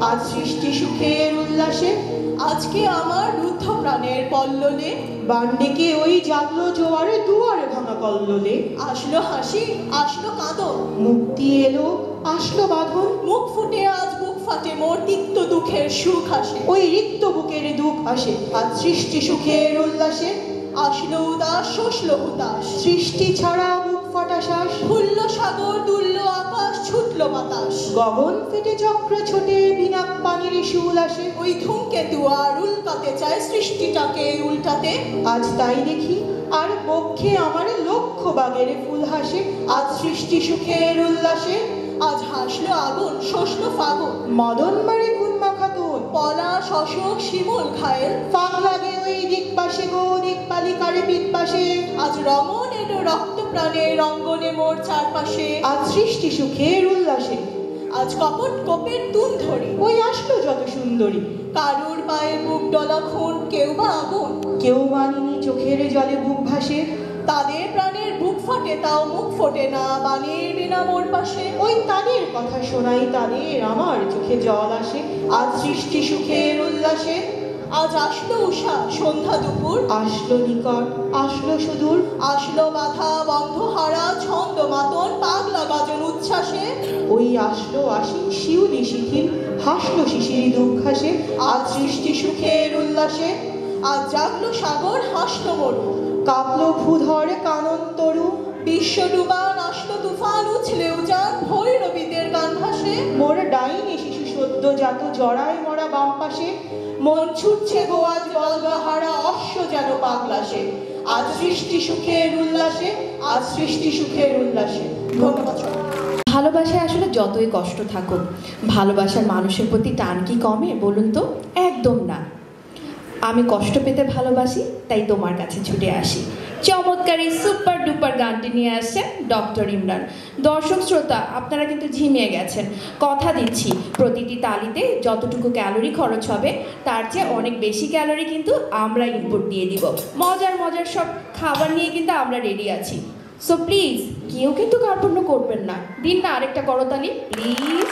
আজ সৃষ্টি সুখের উল্লাসে আজকে আমার রুদ্ধ প্রাণের পল্ললে বান ডেকে ওই জাগলো জোয়ারে দুয়ারে ভাঙা কল্লোলে। আসলো হাসি আসলো কাঁদন মুক্তি এলো আসলো বাঁধন মুখ ফুটে আজ বুক ফাটে মোর তিক্ত দুঃখের সুখ হাসে ওই রিক্ত বুকের দুঃখ হাসে। আজ সৃষ্টি সুখের উল্লাসে আসলো উদাস শোষলো হুতাশ সৃষ্টি ছাড়া বুক ফাটা শ্বাস ফুললো সাগর দুললো আকাশ ছুটলো বাতাস গগন ফেটে চক্র ছোটে বিনা পানির শুল আসে ওই ধূমকেতু আর উল্কাতে চায় সৃষ্টিটাকে উল্টাতে। আজ তাই দেখি আর বক্ষে আমার লক্ষ বাগের ফুল হাসে। আজ সৃষ্টি সুখের উল্লাসে আজ হাসলো আগুন শোষলো ফাগুন মদন মারে গুণ মাখাতুন পলাশ অশোক শিমুল ঘায়েল ফাঁক লাগে ওই দিক পাশে গো দিক পালিকারে পিঠ পাশে। আজ রমণ এলো রক্ত প্রাণে রঙ্গনে মোর চারপাশে। আজ সৃষ্টি সুখের উল্লাসে আজ কপট কোপের তুন ধরি ওই আসলো যত সুন্দরী কারুর পায়ে বুক ডলা খুন কেউ বা আগুন কেউ মানিনি চোখের জলে বুক ভাসে। তাদের প্রাণের বুক ফাটে তাও মুখ ফোটে না বাণীর বিনা মোর পাশে ওই তাদের কথা শোনাই তাদের আমার চোখে জল আসে। আজ সৃষ্টি সুখের উল্লাসে আজ আসলো উষা সন্ধ্যা দুপুর আসলো নিকট আসলো সুদূর আসলো বাধা বন্ধ হারা ছন্দ মাতন পাগলা গাজন উচ্ছ্বাস ভাসে, ওই আসলো আশিন শিউলি শিথিল, হাসলো শিশিরি দুঃখাসে, আজ সৃষ্টি সুখের উল্লাসে, আজ জাগলো সাগর হাসলো মরু, কাঁপলো ভূধর কানন তরু, বিশ্ব ডুবান আসলো তুফান, উছলে উজান ভৈরবীদের গান ভাসে, মোর ডাইনি শিশু সদ্যজাত জড়ায় মরা বাম পাশে, মন ছুটছে গো আজ বলগাহারা অশ্ব যেন পাগলাসে, আজ সৃষ্টি সুখের উল্লাসে, আজ সৃষ্টি সুখের উল্লাসে। ধন্যবাদ। ভালোবাসায় আসলে যতই কষ্ট থাকুক, ভালোবাসার মানুষের প্রতি টান কি কমে বলুন তো? একদম না। আমি কষ্ট পেতে ভালোবাসি, তাই তোমার কাছে ছুটে আসি। চমৎকার এই সুপার ডুপার গানটি নিয়ে আসছেন ডক্টর ইমরান। দর্শক শ্রোতা, আপনারা কিন্তু ঝিমিয়ে গেছেন। কথা দিচ্ছি, প্রতিটি তালিতে যতটুকু ক্যালোরি খরচ হবে তার চেয়ে অনেক বেশি ক্যালোরি কিন্তু আমরা ইনপুট দিয়ে দিব। মজার মজার সব খাবার নিয়ে কিন্তু আমরা রেডি আছি। সো প্লিজ কেউ কিন্তু কার্পণ্য করবেন না। দিন না আরেকটা করতালি প্লিজ।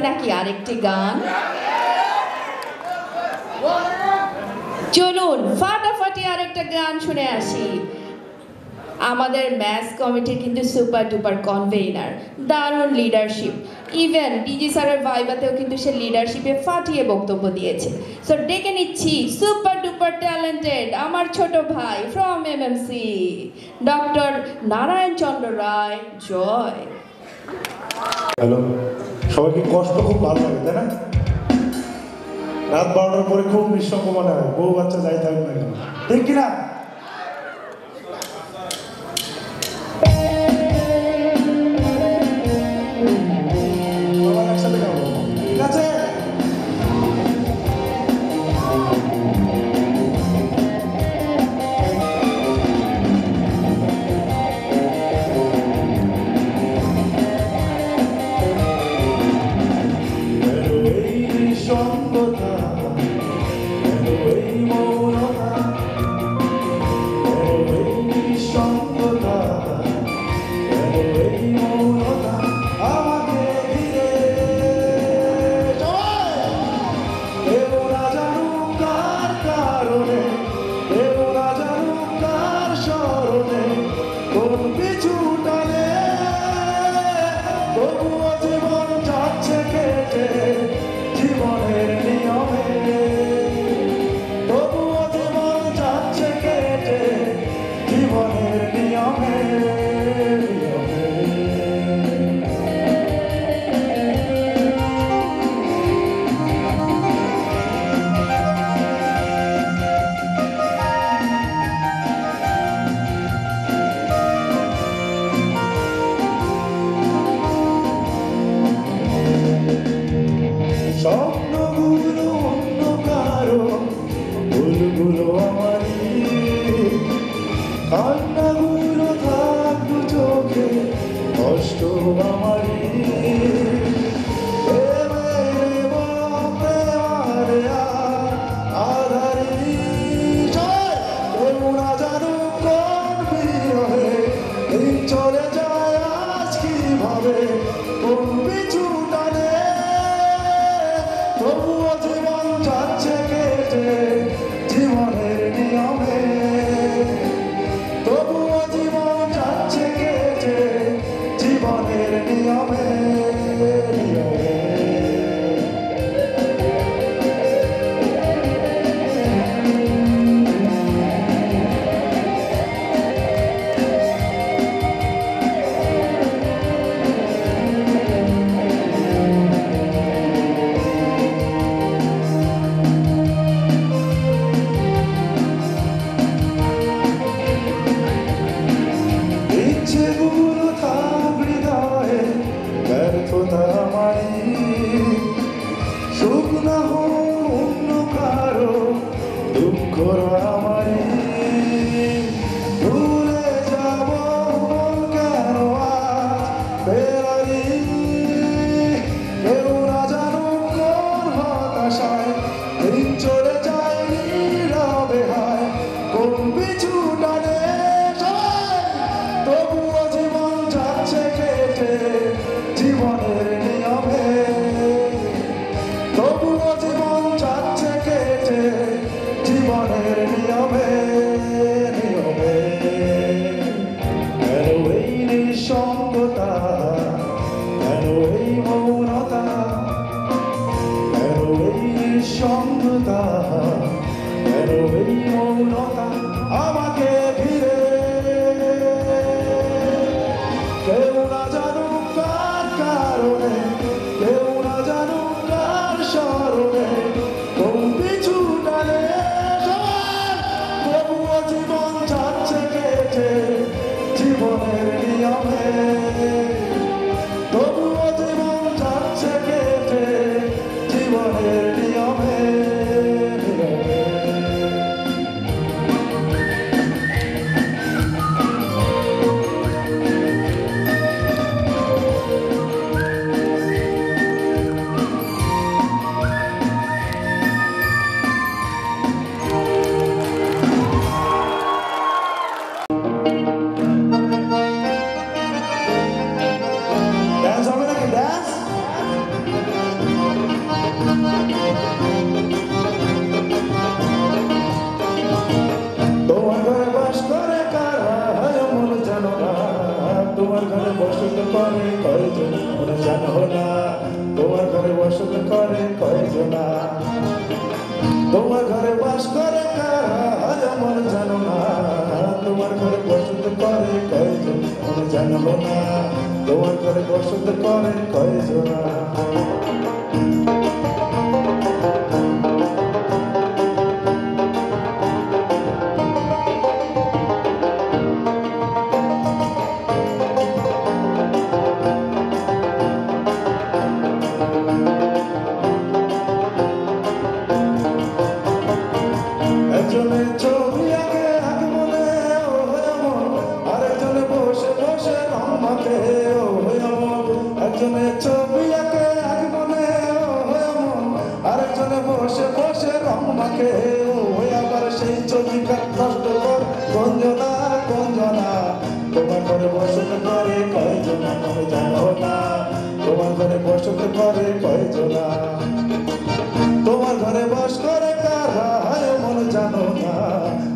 নাকি আরেকটি গান? চলুন ফাটাফাটি আরেকটা গান শুনে আসি। আমাদের ম্যাথস কমিটির কিন্তু সুপার ডুপার কনভেনার, দারুণ লিডারশিপ। ইভেন ডিজি স্যারের ভাইবাতেও কিন্তু সে লিডারশিপে ফাটিয়ে বক্তব্য দিয়েছে। সো ডেকে নিচ্ছি সুপার ডুপার ট্যালেন্টেড আমার ছোট ভাই from MMC, doctor Narayan Chandra Roy. জয়। হ্যালো, সবাইকে কষ্ট খুব ভালো লাগে তাই না? রাত 12টার পরে খুব নিঃসঙ্গ মনে হয়, বউ বাচ্চা যাই থাকুক না কেন, ঠিক কিনা? একসাথে গাবো, ঠিক আছে? স্বপ্নগুলো অন্য কারো, ভুলগুলো আমারই, কান্নাগুলো থাকলো চোখে, কষ্ট আমারই। চলে যায় আজ কিভাবে, কোন পিছু টানে, তবুও জীবন যাচ্ছে কেটে জীবনের নিয়মে, তবুও জীবন যাচ্ছে কেটে জীবনের নিয়মে। ইচ্ছেগুলো থাক হৃদয়ে, ব্যর্থতা আমারই, সুখ না হোক অন্য কারো, দুঃখ আমারই। ভুলে যাব কেন আজ ফেরারি, কেউ না জানুক কোন হতাশায় দিন চলে যায় নীরবে হায়, কোন পিছু টানে, তবুও জীবন যাচ্ছে কেটে জীবনের নিয়মে, তবুও জীবন যাচ্ছে কেটে জীবনের নিয়মে। জানো না তোমার ঘরে বসত করে কয়জনা একজনের ছবি আগে আগে মনে ও হয়ে মন আরেকজনে বসে বসে রং মাখে ও হয়ে মন একজনের ছবি আগে আগে মনে ও হয়ে মন আরেকজনে বসে বসে রং মাখে ও হয়ে আবার সেই ছবি নষ্ট কর গঞ্জনা গঞ্জনা তোমার ঘরে বসত করে কয়জনা তুমি জানো না তোমার ঘরে বসত করে কয়জনা তোমার ঘরে বস করে কারা হয় মন জানো না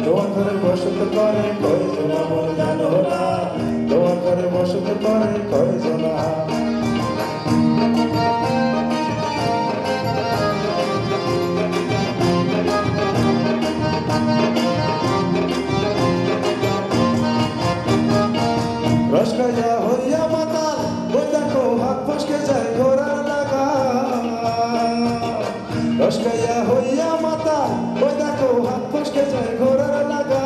তোমার ঘরে বসত করে কয়জনা মন জানো না তোমার ঘরে বসত করে কয়জনা রসগোল্লা হইয়া মাতাল ওই দেখো হাত ফসকে যায় ঘোড়ার লাগা রসগোল্লা হইয়া মাতাল ওই দেখো হাত ফসকে যায় ঘোড়ার লাগা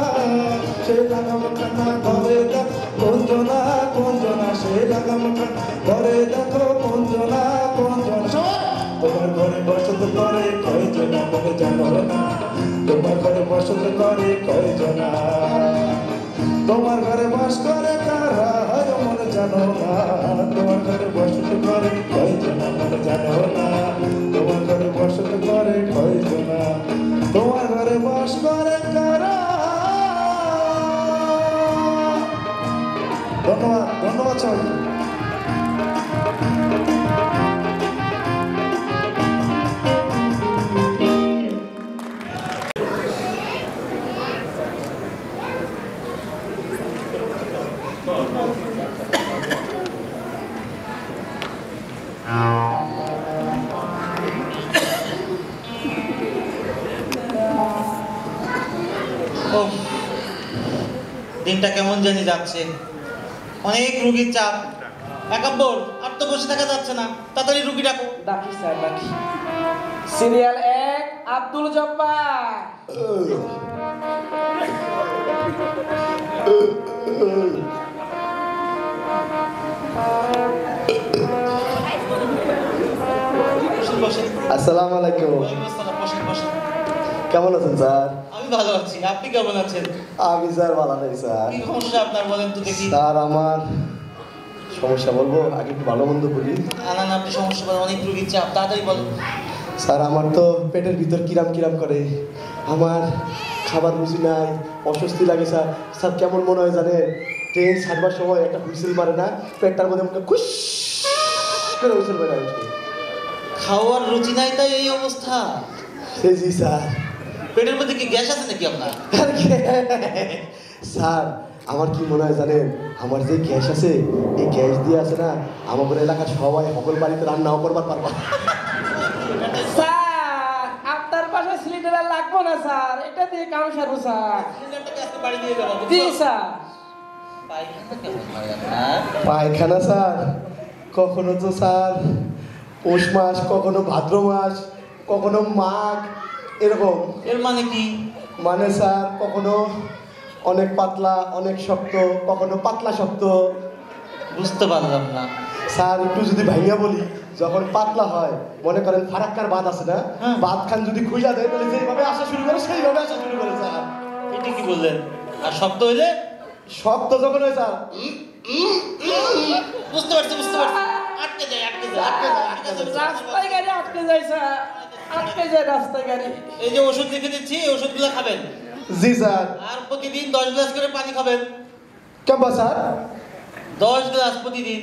সে লাগাম খানা ঘরে দেখ কোনজনা কোনজনা সে লাগাম খানা ঘরে দেখো কোনজনা কোনজনা তোমার ঘরে বসত করে কয়জনা বলে জানো না তোমার ঘরে বসত করে কয়জনা তোমার ঘরে বাস করে কারা হয় মনে জানো না তোমার ঘরে বসত করে কয়জনা মনে জানো না তোমার ঘরে বসত করে কয়জনা তোমার ঘরে বাস করে কারা ধন্যবাদ ধন্যবাদ সবাই দিনটা কেমন জানি যাচ্ছে, অনেক রুগীর চাপ। একাব্বর আর তো বসে থাকা যাচ্ছে না, তাড়াতাড়ি রুগী ডাকো। ডাকি স্যার ডাকি। সিরিয়াল 1 আব্দুল জব্বার। আসসালামু আলাইকুম। কেমন আছেন স্যার? আমি ভালো আছি, আপনি কেমন আছেন? আমি স্যার ভালো নেই স্যার। কি সমস্যা আপনার বলেন তো দেখি। স্যার আমার সমস্যা বলবো, আগে একটু ভালো মন্দ বলি। না না, আপনি সমস্যা বলেন, অনেক রুগীর চাপ, তাড়াতাড়ি বলেন। স্যার আমার তো পেটের ভিতর কিরাম কিরাম করে, আমার খাবার বুঝি নাই, অস্বস্তি লাগে স্যার। স্যার কেমন মনে হয় জানেন, ট্রেন ছাড়বার সময় একটা হুইসেল মারে না, পেটটার মধ্যে মুখে খুশ করে হুইসেল মারে আসবে। খাওয়ার রুচি নাই তাই এই অবস্থা? জি স্যার। পেটের মধ্যে কি গ্যাস আছে নাকি আপনার? স্যার আমার কি মনে হয় জানেন, আমার যে গ্যাস আছে এই গ্যাস দিয়ে আছে না, আমাদের এলাকার সবাই সকল বাড়িতে রান্নাও করবার পারবা। স্যার আপনার পাশে সিলিন্ডার আর লাগবো না স্যার, এটা দিয়ে কাম সারবো স্যার। বাড়ি দিয়ে যাবো। জি স্যার। পায়খানা কেমন হয় আপনার? পায়খানা স্যার কখনো তো স্যার পৌষ মাস, কখনো ভাদ্র মাস, কখনো মাঘ, এরকম। এর মানে কি? মানে স্যার কখনো অনেক পাতলা অনেক শক্ত, কখনো পাতলা শক্ত। বুঝতে পারলাম না স্যার। একটু যদি ভাইয়া বলি, যখন পাতলা হয় মনে করেন ফারাক্কার বাঁধ আছে না, বাঁধ খান যদি খুঁজা দেয় তাহলে যেভাবে আসা শুরু করে সেইভাবে আসা শুরু করে স্যার। এটা কি বললেন? আর শব্দ হইলে? শব্দ যখন হয় স্যার বুঝতে পারছি বুঝতে পারছি, আটকে যায় আটকে যায় আটকে যায় আটকে যায়। রাস্তায় গাড়ি আটকে যায় স্যার, আটকে যায় রাস্তায় গাড়ি। এই যে ওষুধ লিখে দিচ্ছি, এই ওষুধগুলো খাবেন। জি স্যার। আর প্রতিদিন 10 গ্লাস করে পানি খাবেন। কেমন স্যার? 10 গ্লাস প্রতিদিন।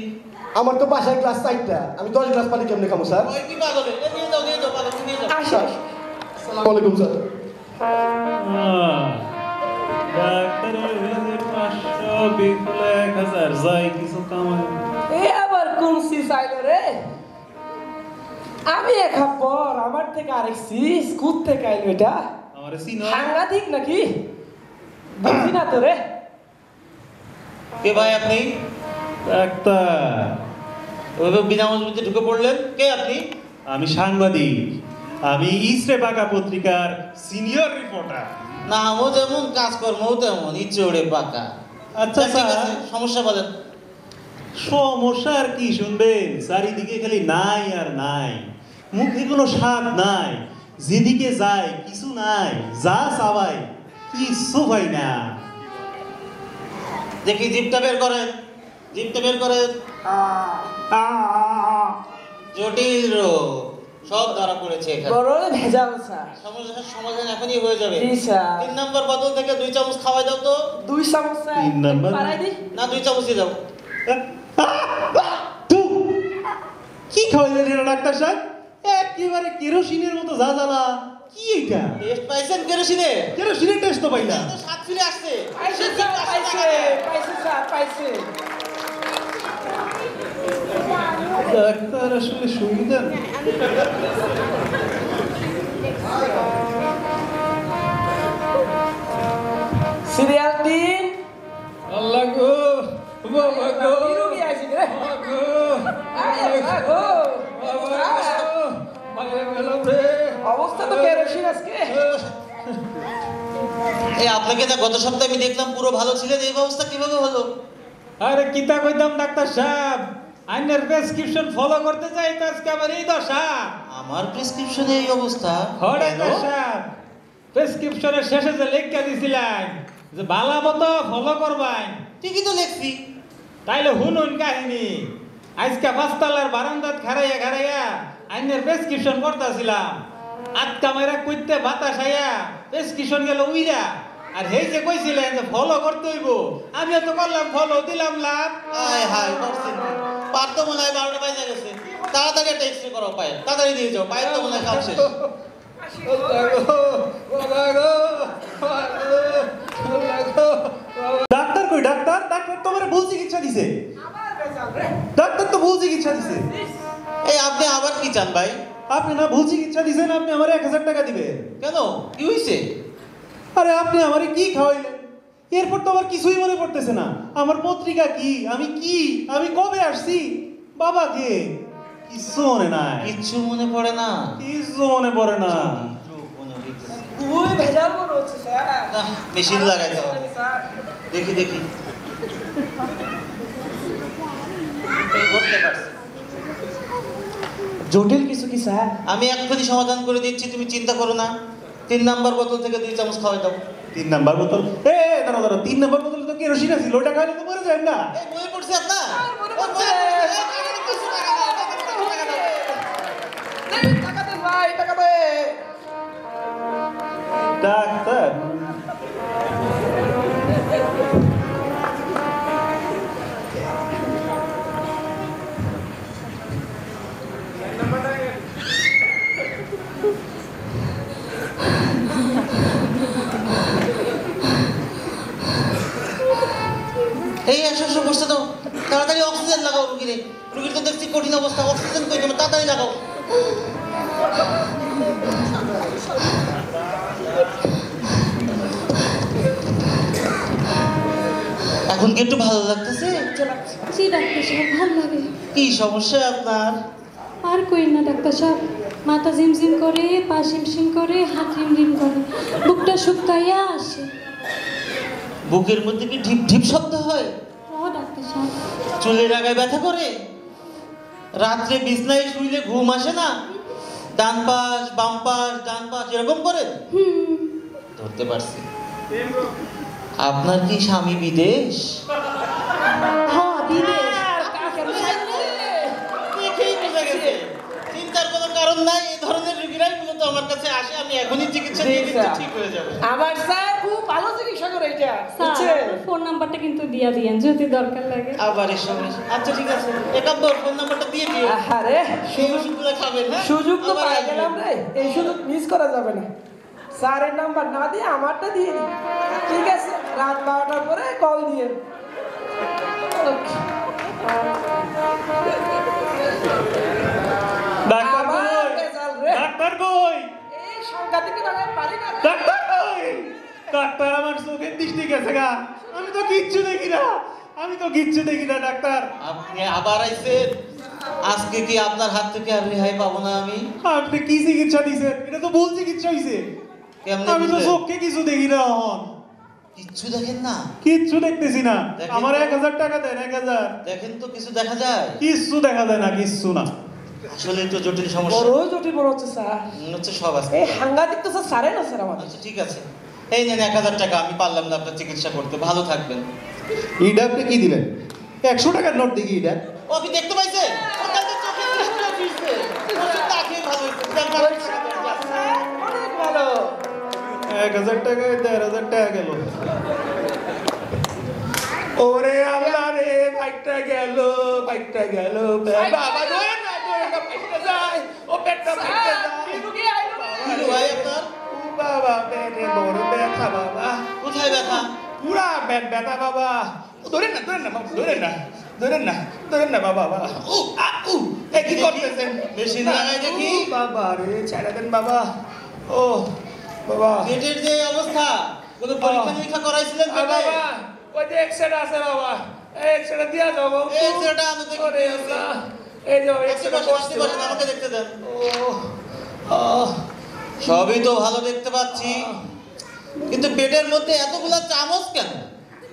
আমার তো বাসায় গ্লাস 4টা, আমি 10 গ্লাস পানি কেমনে খাবো স্যার? ওই কি পাগল, এই নিয়ে যাও পাগল, নিয়ে যাও। আসুন। আসসালামু আলাইকুম স্যার। ডাক্তারের 500 বিপুল 1000 যাই কিছু কামাই। এ আবার কোন চাইল রে? আমি এক পর আমার থেকে আরেক সিস কুত থেকে আইলো এটা। আমারে চিনো? সাংঘাতিক নাকি? বুঝি না তো রে। কে ভাই আপনি? ডাক্তার, ওইভাবে বিনা মজবুতে ঢুকে পড়লেন, কে আপনি? আমি সাংবাদিক, আমি ইসরে বাঁকা পত্রিকার সিনিয়র রিপোর্টার। নামও যেমন কাজকর্মও তেমন, ইচ্ছে ওড়ে পাকা। আচ্ছা ঠিক স্যার, আছে, সমস্যা বলেন। সমস্যা আর কি শুনবেন, চারিদিকে খালি নাই আর নাই, মুখে কোনো স্বাদ নাই, যেদিকে যায় কিছু নাই, যা চাবাই কিছু পাই না। দেখি জিপটা বের করেন, জিপটা বের করেন। জটিল রোগ, সব ধরা পড়েছে এখানে। বড় ভেজাল স্যার। সমস্যার সমাধান এখনই হয়ে যাবে। জি স্যার। 3 নম্বর বোতল থেকে 2 চামচ খাওয়াই দাও তো। 2 চামচ স্যার। 3 নাম্বার? পারাই দি। না, 2 চামচই দাও। কি খাওয়াইলেন এটা ডাক্তার সাহেব? একেবারে কেরোসিনের মতো জ্বালা। কি এটা? টেস্ট পাইছেন কেরোসিনে? কেরোসিনের টেস্ট তো পাই না। তো স্বাদ ফিরে আসছে। পাইছে স্যার, পাইছে। পাইছে স্যার, পাইছে। ডাক্তার আসলে সুবিধা না। সিরিয়াল 3। আল্লাহ গো, বাবা গো, রোগী আইছে রে। বাবা গো, আল্লাহ গো। অবস্থা তো কেরোসিন আজকে। এই আপনাকে না গত সপ্তাহে আমি দেখলাম পুরো ভালো ছিলেন, এই অবস্থা কিভাবে হলো? আরে কিতা কইতাম ডাক্তার সাহেব, আইনের প্রেসক্রিপশন ফলো করতে চাই তো আজকে আমার এই দশা। আমার প্রেসক্রিপশনে এই অবস্থা? হরে ডাক্তার সাহেব, প্রেসক্রিপশনের শেষে যে লেখা দিছিলেন যে ভালো মতো ফলো করবেন, ঠিকই তো লেখছি। তাইলে শুনুন কাহিনী। আজকে 5 তলার বারান্দাত খারাইয়া আইনের প্রেসক্রিপশন করতেছিলাম, আটকা মাইরা কইতে বাতাস আইয়া প্রেসক্রিপশন গেল উইরা। আর হেই যে কইছিলেন যে ফলো করতে হইব, আমিও তো করলাম, ফলো দিলাম লাভ। হায় হায়, করছেন কি? পার তো মনে হয় 12টা বাজে গেছে। তাড়াতাড়ি একটা এক্সরে করো পায়ে, তাড়াতাড়ি দিয়ে যাও, পায়ের তো মনে হয় কাজ শেষ। ডাক্তার কই? ডাক্তার, ডাক্তার তো আমার ভুল চিকিৎসা দিছে। ডাক্তার তো ভুল চিকিৎসা দিছে। এই আপনি আবার কি চান ভাই? আপনি না ভুল চিকিৎসা দিছেন, আপনি আমার 1000 টাকা দিবেন। কেন, কি হইছে? আরে আপনি আমারে কি খাওয়াইলেন? এরপর তো আমার কিছুই মনে পড়তেছে না। আমার পত্রিকা কি, আমি কবে আসছি, বাবা কে, কিছু মনে নাই। কিচ্ছু মনে পড়ে না? কিছু মনে পড়ে না। ওই ভেজাল বড় হচ্ছে স্যার। না, মেশিন লাগাই দাও। দেখি দেখি। করতে পারছি। জটিল কিছু কি স্যার? আমি এক্ষুনি সমাধান করে দিচ্ছি, তুমি চিন্তা করো না। 3 নাম্বার বোতল থেকে 2 চামচ খাওয়াই দাও। 3 নাম্বার বোতল? দাঁড়াও, 3 নাম্বার বোতল তো কেরোসিন আছে, ওটা খাইলে তো মরে যায় না। এই মনে পড়ছে আপনার? টাকা দে ভাই, টাকা দে। ডাক্তার, এই আসো, বসতে দাও। তাড়াতাড়ি অক্সিজেন লাগাও রুগীরে। রুগীর তো দেখছি কঠিন অবস্থা, অক্সিজেন কই দেবো, তাড়াতাড়ি লাগাও। এখন কি একটু ভালো লাগতেছে? জি ডাক্তার সাহেব, ভালো লাগে। কি সমস্যা আপনার? আর কই না ডাক্তার সাহেব, মাথা ঝিমঝিম করে, পা শিমশিম করে, হাত রিমরিম করে, বুকটা শুকাইয়া আসে। বুকের মধ্যে কি ঢিপ ঢিপ শব্দ হয়? ও ডাক্তার সাহেব। চুলের আগায় ব্যথা করে? রাত্রে বিছনায় শুইলে ঘুম আসে না? ডান পাশ বাম পাশ, ডান পাশ এরকম করেন? ধরতে পারছি। আপনার কি স্বামী বিদেশ? হ্যাঁ, বিদেশ। দেখেই বোঝা গেছে। চিন্তার কোনো কারণ নাই, এই ধরনের রোগীরাই মূলত আমার কাছে আসে। আমি এখনই চিকিৎসা দিয়ে দিচ্ছি, ঠিক হয়ে যাবে। আমার স্যার খুব ভালো চিকিৎসা করে এটা। স্যার, ফোন নাম্বারটা কিন্তু দিয়া দিয়েন যদি দরকার লাগে। আবার এই সমস্যা। আচ্ছা ঠিক আছে, একাব্বর ফোন নাম্বারটা দিয়ে দিও। আরে সেই ওষুধগুলো খাবেন, হ্যাঁ? সুযোগ তো আবার পাই আসবেন। গেলাম রে, এই সুযোগ মিস করা যাবে না। স্যারের নাম্বার না দিয়ে আমারটা দিয়ে দিই। ঠিক আছে, রাত 12টার পরে কল দিয়ে। ডাক্তার আবার কই? ভেজাল রে। ডাক্তার কই? এই সাংঘাতিক আমি পারি না রে। ডাক্তার কই? ডাক্তার, আমার চোখের দৃষ্টি গেছে গা, আমি তো কিচ্ছু দেখি না। আমি তো কিচ্ছু দেখি না ডাক্তার। আপনি আবার আইছেন? আজকে কি আপনার হাত থেকে আর রেহাই পাবো না আমি? আপনি কি চিকিৎসা দিছেন? এটা তো ভুল চিকিৎসা হইছে। কেমনে আমি তো বুঝলেন? চোখে কিছু দেখি না এখন। কিচ্ছু দেখেন না? কিচ্ছু দেখতেছি না। দেখেন আমার তো। 1000 টাকা দেন, 1000। দেখেন তো কিছু দেখা যায়? কিচ্ছু দেখা যায় না, কিচ্ছু না। আসলে তো জটিল সমস্যা। বড় জটিল বড় হচ্ছে স্যার। মনে হচ্ছে সব আছে। এই সাংঘাতিক তো স্যার সারে না স্যার আমাদের। আচ্ছা ঠিক আছে, এই নেন 1000 টাকা। আমি পারলাম না আপনার চিকিৎসা করতে, ভালো থাকবেন। ইটা আপনি কি দিবেন? 100 টাকার নোট দেখি এটা। ও আপনি দেখতে পাইছেন? ওটা তো চোখে দৃষ্টি ফিরছে। ওষুধটা খেয়ে ভালো হয়েছে। অনেক ভালো। 1000 টাকায় 1000 টাকা গেল। ওরে আল্লাহ রে, বাইকটা গেল, বাইকটা গেল। বাবা দৌড়ে না, বাইকটা যায়। ও পেটটা যায়। হ্যালো ভাই আপনার? ও বাবা, পেটে বড় ব্যথা বাবা। কোথায় ব্যথা? পুরা পেট ব্যথা বাবা। ধরেন না, ধরেন না বাবা, ধরেন না, ধরেন না, ধরেন না বাবা, বাবা। এ কি করতেছেন? মেশিন লাগাই দেখি। বাবা রে, ছেড়ে দেন বাবা। ও বাবা, পেটের যে অবস্থা, কোনো পরীক্ষা নিরীক্ষা করাইছিলেন আ পেটে? বাবা, ওই যে এক্সরে আছে বাবা, এই এক্সরে দিয়া যাও বাবা। এই এক্সরেটা আমি দেখি। ওরে আল্লাহ, এই যে এক্সরে করছি। বসেন, আমাকে দেখতে দেন। ও সবই তো ভালো দেখতে পাচ্ছি, কিন্তু পেটের মধ্যে এতগুলা চামচ কেন?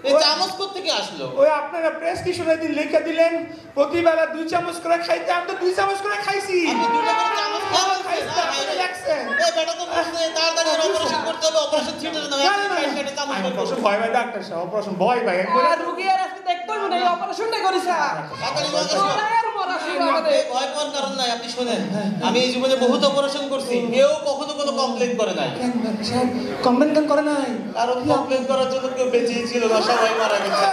এই চামচ কোত্থেকে আসলো? ওই আপনারা প্রেসক্রিপশন দিন লিখে দিলেন প্রতিবেলা 2 চামচ করে খাইতে। আমি তো 2 চামচ করে খাইছি। আপনি 2টা করে চামচ খাওয়া খাইছি, আপনি দেখছেন? এই বেটা তো বলছে তাড়াতাড়ি অপারেশন করতে হবে, অপারেশন থিয়েটারে নাও। একটা চামচ করে অপারেশন ভয় ভাই ডাক্তার সাহেব, অপারেশন ভয় ভাই। আর রুগী আর আজকে দেখতে হবে না, এই অপারেশনটা করি স্যার। তাড়াতাড়ি নিয়ে আসো। আর মরা শুরু আমাদের। ভয় পাওয়ার কারণ নাই। আপনি শোনেন, আমি এই জীবনে বহুত অপারেশন করছি, কেউ কখনো কোনো কমপ্লেন করে নাই। কমপ্লেন কেন করে নাই? কারণ কমপ্লেন করার জন্য কেউ বেঁচে ছিল না, সবাই মারা গেছে।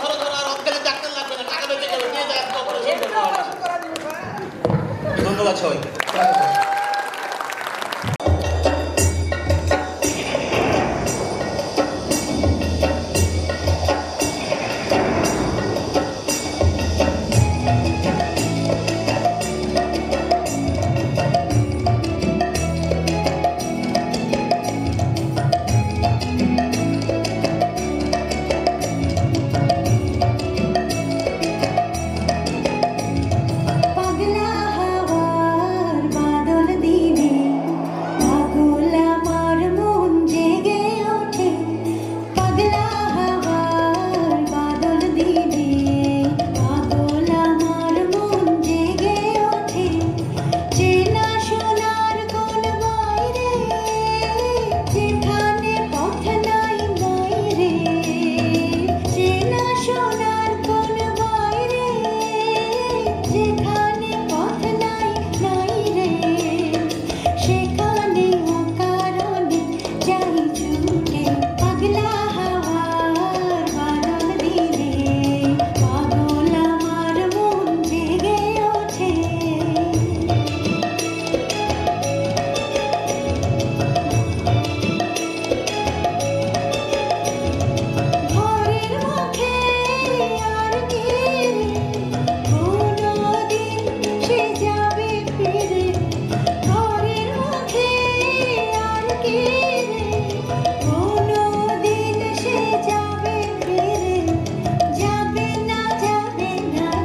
ধরো ধরো, আর অজ্ঞানে ডাক্তার লাগবে না, টাকা বেঁচে গেল, নিয়ে যায় অপারেশন করতে। ধন্যবাদ সবাইকে। পাগলা হাওয়ার বাদল দিনে পাগল আমার মন জেগে ওঠে। পাগলা হাওয়ার বাদল দিনে পাগল আমার মন জেগে ওঠে। চেনা সোনার কোন বাইরে, যেখানে পথ নাই বাইরে। চেনা সোনার কোন বাইরে, যেখানে পথ নাই নাই রে। সেখানে অকারণে যাই ছুটে। পাগলা হাওয়ার বাদল দিনে পাগল আমার মন জেগে ওঠে। ঘরের মুখে আর কে রে, কোনদিন সে যাবে ফিরে। ঘরের মুখে আর কে রে, কোনদিন সে যাবে ফিরে। যাবে না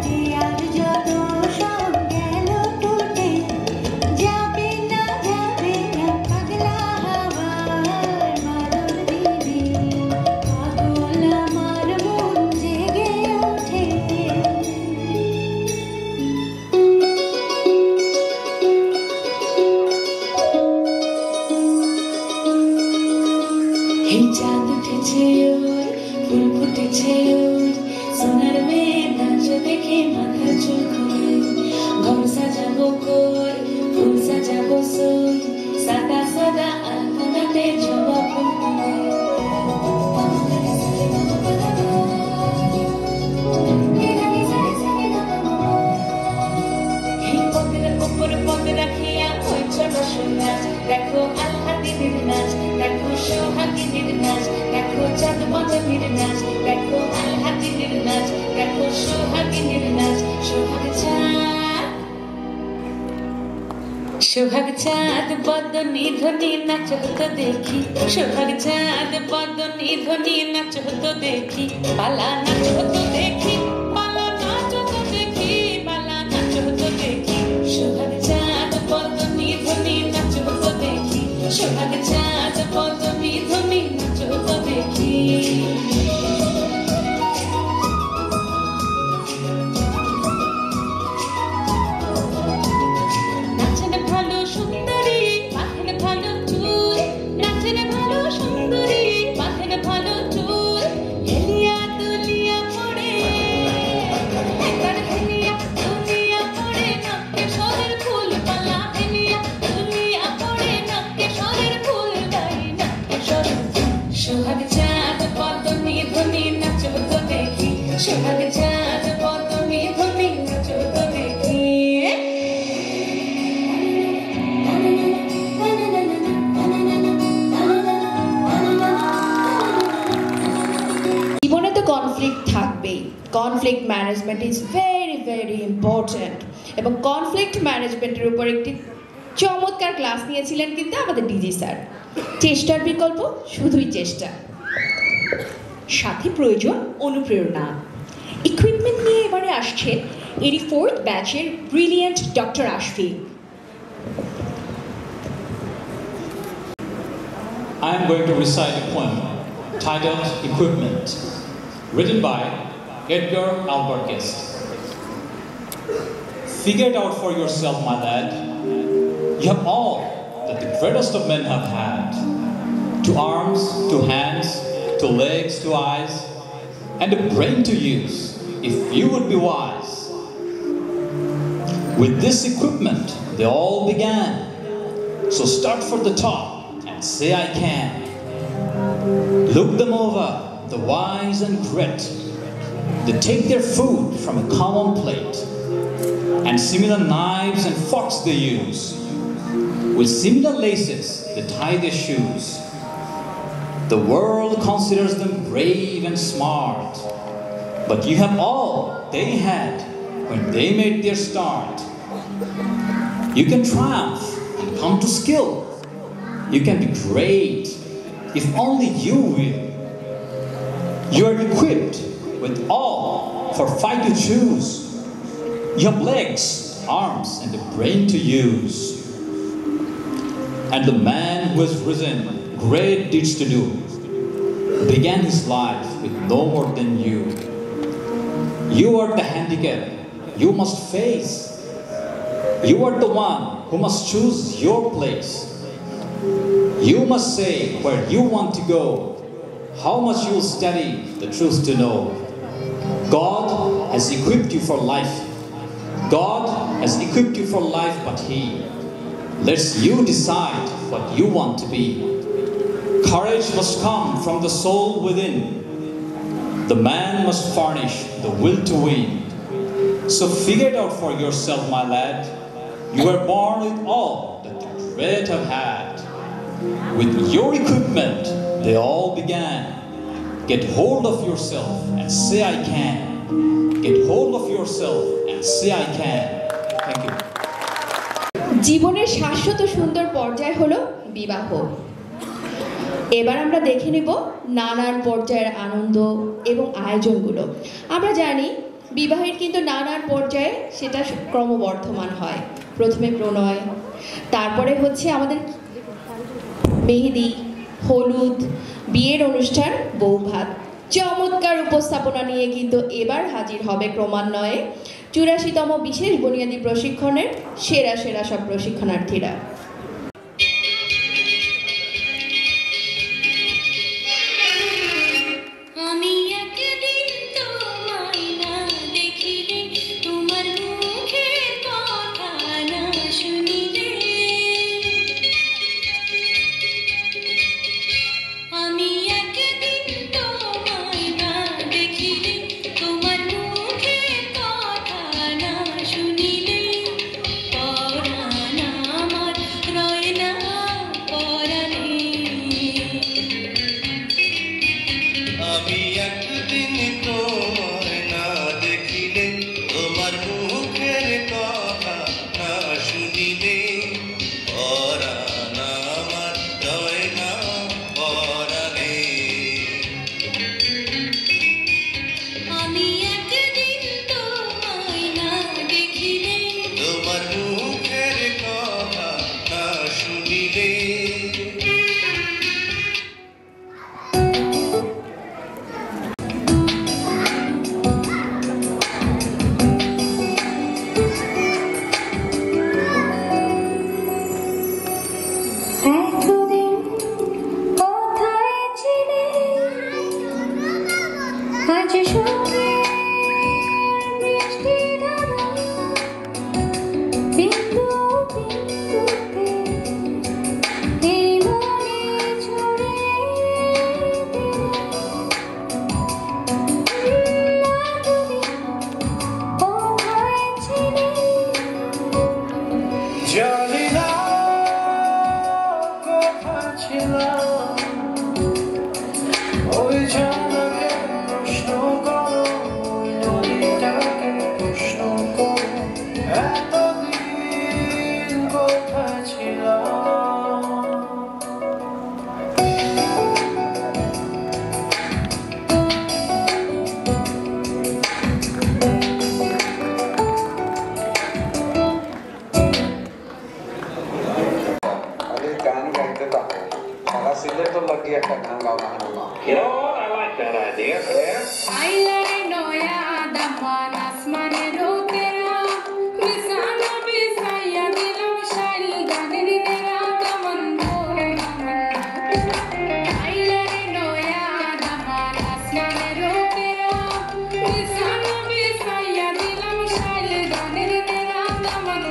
রে, আর যত সব গেল টুটে। যাবে না, পাগলা হাওয়ার বাদল দিনে পাগল আমার মন জেগে ওঠে। এই চাঁদ উঠেছে ওর, ফুল ফুটেছে ওর, সোনার মেয়ের নাচ দেখে মাথা চুল ঘোরে। ঘর সাজাবো কোর, ফুল সাজাবো সোর, সাদা সাদা আলপনাতে জবা ফুল ফুলে। এই পদের উপর পদ রাখিয়া ওই ছোট সুনাচ, দেখো আল্লাদিনের নাচ, দেখো সোহাগিনীর নাচ, দেখো চাঁদ বদনের নাচ, দেখো আল্লাদিনের নাচ, দেখো সোহাগিনীর নাচ। সোহাগ চাঁদ সোহাগ চাঁদ বদনি ধ্বনি নাচ হতো দেখি, সোহাগ চাঁদ বদনি ধ্বনি নাচ হতো দেখি, পালা নাচ হতো দেখি, পালা নাচ হতো দেখি, পালা নাচ হতো দেখি, সোহাগ চাঁদ বদনি ধ্বনি নাচ হতো দেখি, সোহাগ চাঁদ বদনি ধ্বনি নাচ হতো দেখি। সোহাগ চাঁদ বদনি ধ্বনি নাচ হতো দেখি, সোহাগ চাঁদ বদনি ধ্বনি নাচ হতো দেখি। জীবনে তো কনফ্লিক্ট থাকবেই। Conflict management is very very important, এবং কনফ্লিক্ট ম্যানেজমেন্টের উপর একটি চমৎকার ক্লাস নিয়েছিলেন কিন্তু আমাদের ডিজি স্যার। চেষ্টার বিকল্প শুধুই চেষ্টা, সাথে প্রয়োজন অনুপ্রেরণা। ইকুইপমেন্ট নিয়ে এবারে আসছেন 84th ব্যাচের brilliant doctor Ashfi. I am going to recite a poem titled Equipment, written by Edgar Albert Guest. Figure it out for yourself, my lad. You have all that the greatest of men have had. 2 arms, 2 hands, 2 legs, 2 eyes, and a brain to use if you would be wise. With this equipment, they all began. So start from the top and say I can. Look them over, the wise and great. They take their food from a common plate, and similar knives and forks they use. With similar laces, they tie their shoes. The world considers them brave and smart, but you have all they had when they made their start. You can triumph and come to skill. You can be great if only you will. You are equipped with all for fight to choose. You have legs, arms, and a brain to use. And the man who has risen great deeds to do began his life with no more than you. You are the handicap you must face. You are the one who must choose your place. You must say where you want to go, how much you will study the truth to know. God has equipped you for life. God has equipped you for life, but He lets you decide what you want to be. Courage must come from the soul within. The man must furnish the will to win. So figure it out for yourself, my lad. You were born with all that the great have had. With your equipment, they all began. Get hold of yourself and say I can. Get hold of yourself and say I can. Thank you. জীবনের শাশ্বত সুন্দর পর্যায় হলো বিবাহ। এবার আমরা দেখে নেব নানান পর্যায়ের আনন্দ এবং আয়োজনগুলো। আমরা জানি বিবাহের কিন্তু নানান পর্যায়ে সেটা ক্রমবর্ধমান হয়। প্রথমে প্রণয়, তারপরে হচ্ছে আমাদের মেহেদি, হলুদ, বিয়ের অনুষ্ঠান, বৌভাত। চমৎকার উপস্থাপনা নিয়ে কিন্তু এবার হাজির হবে ক্রমান্বয়ে 84তম বিশেষ বুনিয়াদী প্রশিক্ষণের সেরা সেরা সব প্রশিক্ষণার্থীরা। আজ সঙ্গে বৃষ্টি ধারা বিন্দু বিন্দুতে এই মনে ছড়িয়ে জানি না কোথায় ছিলাম, ওই জানাকে প্রশ্ন করো, ওই নদীটাকে প্রশ্ন করো, এতদিন কোথায় ছিলাম। গান গাইতে থাকো, সারা সিলেটর লাগি একটা গান গাও না। You know what? I like that idea. Yeah. আইলারে নয়া দামান আসমানের তেরা বিছানা বিছাইয়া দিলাম শাইল গানের তেরা দামান আইলারে নয়া দামান আসমানের তেরা বিছানা বিছাইয়া দিলাম শাইল গানের তেরা দামান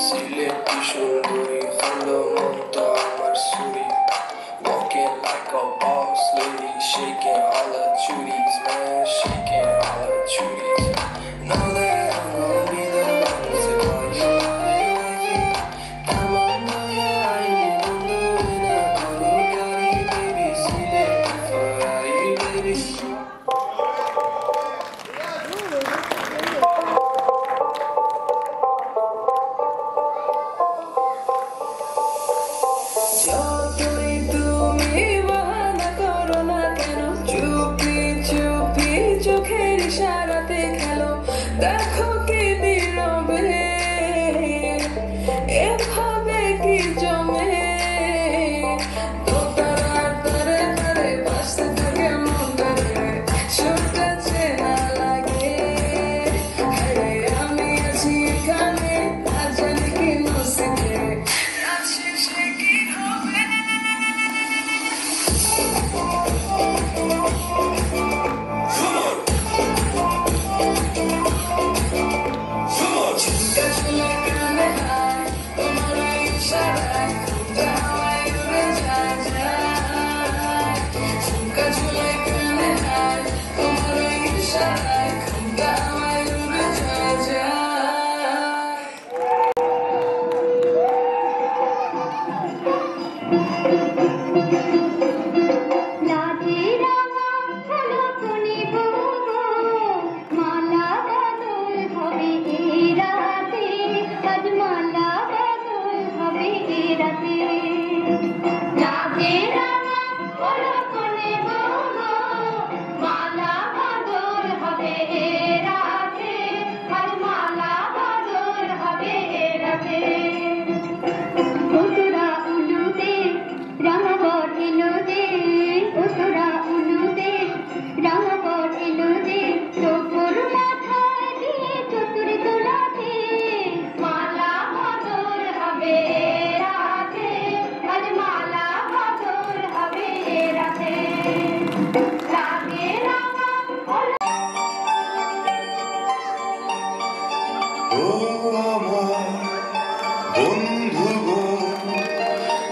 সিলেটি সুন্দরী হলো মতো আমার সুরি, walking like a boss lady, shaking all her chuties, man, shaking all her chuties. Know that I'm gonna be the one to call you my wifey. Come on, know ya, I ain't doing a Golgari, baby, Sileti Ferrari, baby. যতই তুমি বাহানা করো না কেন, চুপি চুপি চোখের ইশারাতে খেলো, দেখো কি নীরবে এভাবে কি জমে, দোতারার তারে তারে বাসতে থাকে মনটা ধরে, সুরটা চেনা লাগে, আরে আমি আছি এখানে, আর জানি কি নসিবে, রাত শেষে কি হবে। ঝুমকা ঝুলে কানে হায়, তোমার এই ইশারায় ঘুমটা হাওয়ায় উড়ে যায় যায়। ঝুমকা ঝুলে কানে হায়, তোমার এই ইশারায় ঘুমটা হাওয়ায় উড়ে যায় যায়। লাজে রাঙা হলো কোনে গো, মালা বদল হবে এ রাতে, আজ মালা বদল হবে এ রাতে। লাজে রাঙা হলো কোনে গো, মালা বদল হবে এ রাতে, আজ মালা বদল হবে এ রাতে। উতরা উলুতে রাঙাবট এলো যে, উতরা উলুতে রাঙাবট এলো যে, চোখর মাথায় দিয়ে চতুর দোলাতে, মালা বদল হবে রাতে, আজ মালা বদল হবে রাতে। লাগে রাঙা ও আমার বন্ধু গো,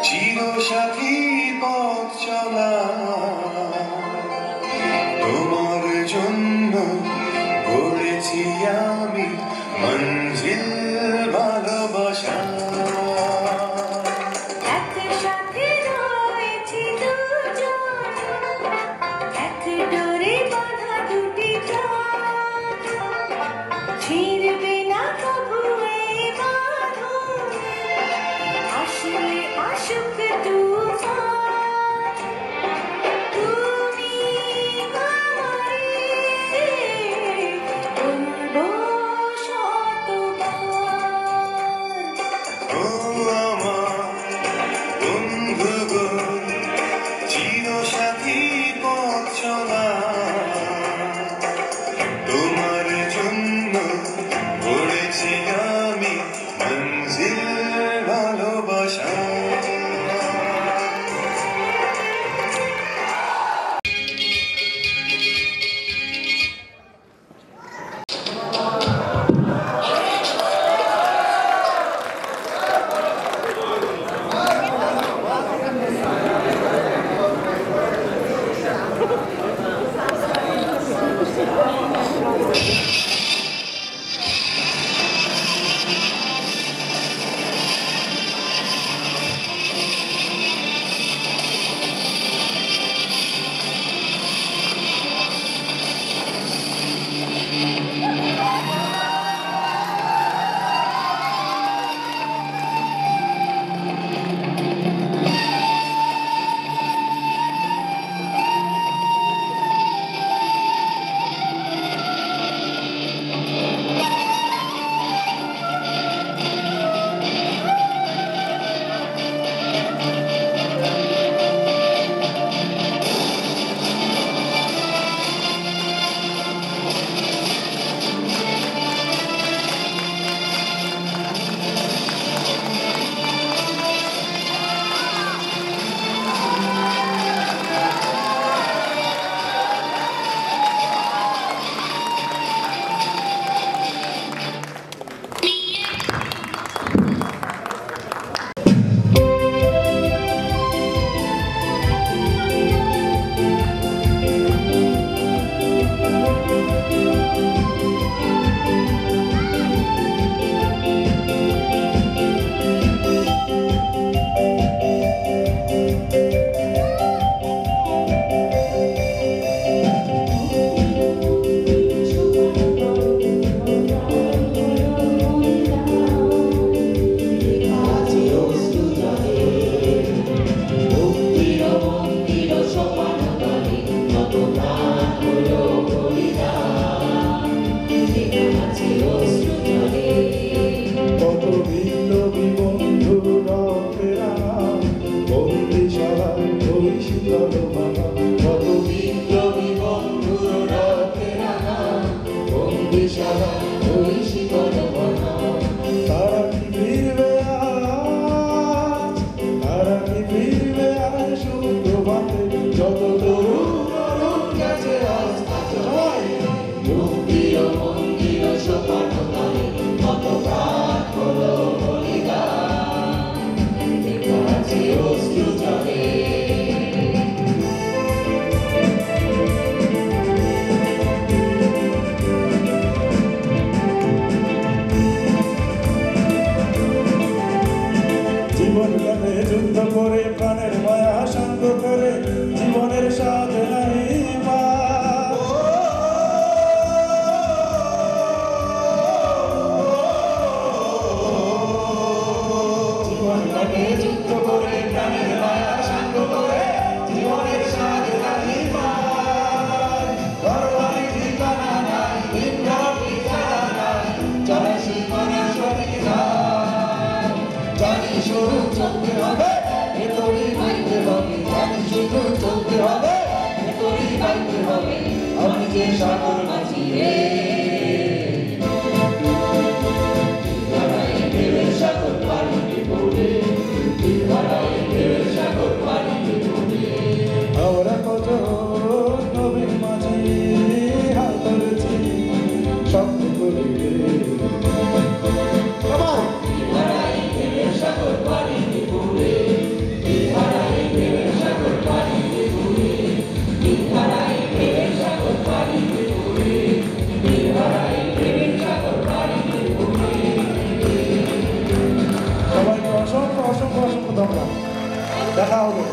চিরসাথী পথ চলা, তোমার জন্য গড়েছি আমি মঞ্জিল ভালোবাসা। একসাথে রয়েছি দুজন, এক ডোরে বাঁধা দুটি প্রাণ, ছিঁড়বে না কভু এই বাঁধন, আসলে আসুক তুফান, তুমি আমারে বলবো শতবার। শিকল ভাঙা কত বিপ্লবী বন্ধুর রথে রাঙা বন্দিশালা ওই শিকল ভাঙা তারা কি ফিরবে আজ তারা কি ফিরবে আজ সুপ্রভাতে যত তরুণ গেছে আজ সবাই মুক্তির মন্দির সোপান তালে কত প্রাণ হলো বলিদান আছে অশ্রু জলে জীবন কাটে যুদ্ধ করে প্রাণের মায়া শান্ত করে জীবনের স্বাদ নাই মা জীবন কাটে যুদ্ধ করে প্রাণের মায়া শান্ত করে জীবনের স্বাদ নাই মা ঘরবাড়ি ঠিকানা নাই দিনরাত ঠিকানা নাই চলে শিকনের সঠিক ধার জানি শুরু চলতে হবে ভেতরি বাইতে হবে জানি শুরু চলতে হবে ভেতরি বাইতে হবে আমি যে সাগর মাঝি রে সাগর পানিতে পড়ে সাগর পানিতে পড়ে আমরা কত নবীন মাঝি হাল ধরেছি স্বপ্ন করে সাগর পানিতে পড়ে সাগর পানিতে পড়ে সাগর পানিতে পড়ে সাগর পানিতে পড়ে সবাইকে অসংখ্য অসংখ্য অসংখ্য ধন্যবাদ দেখা হবে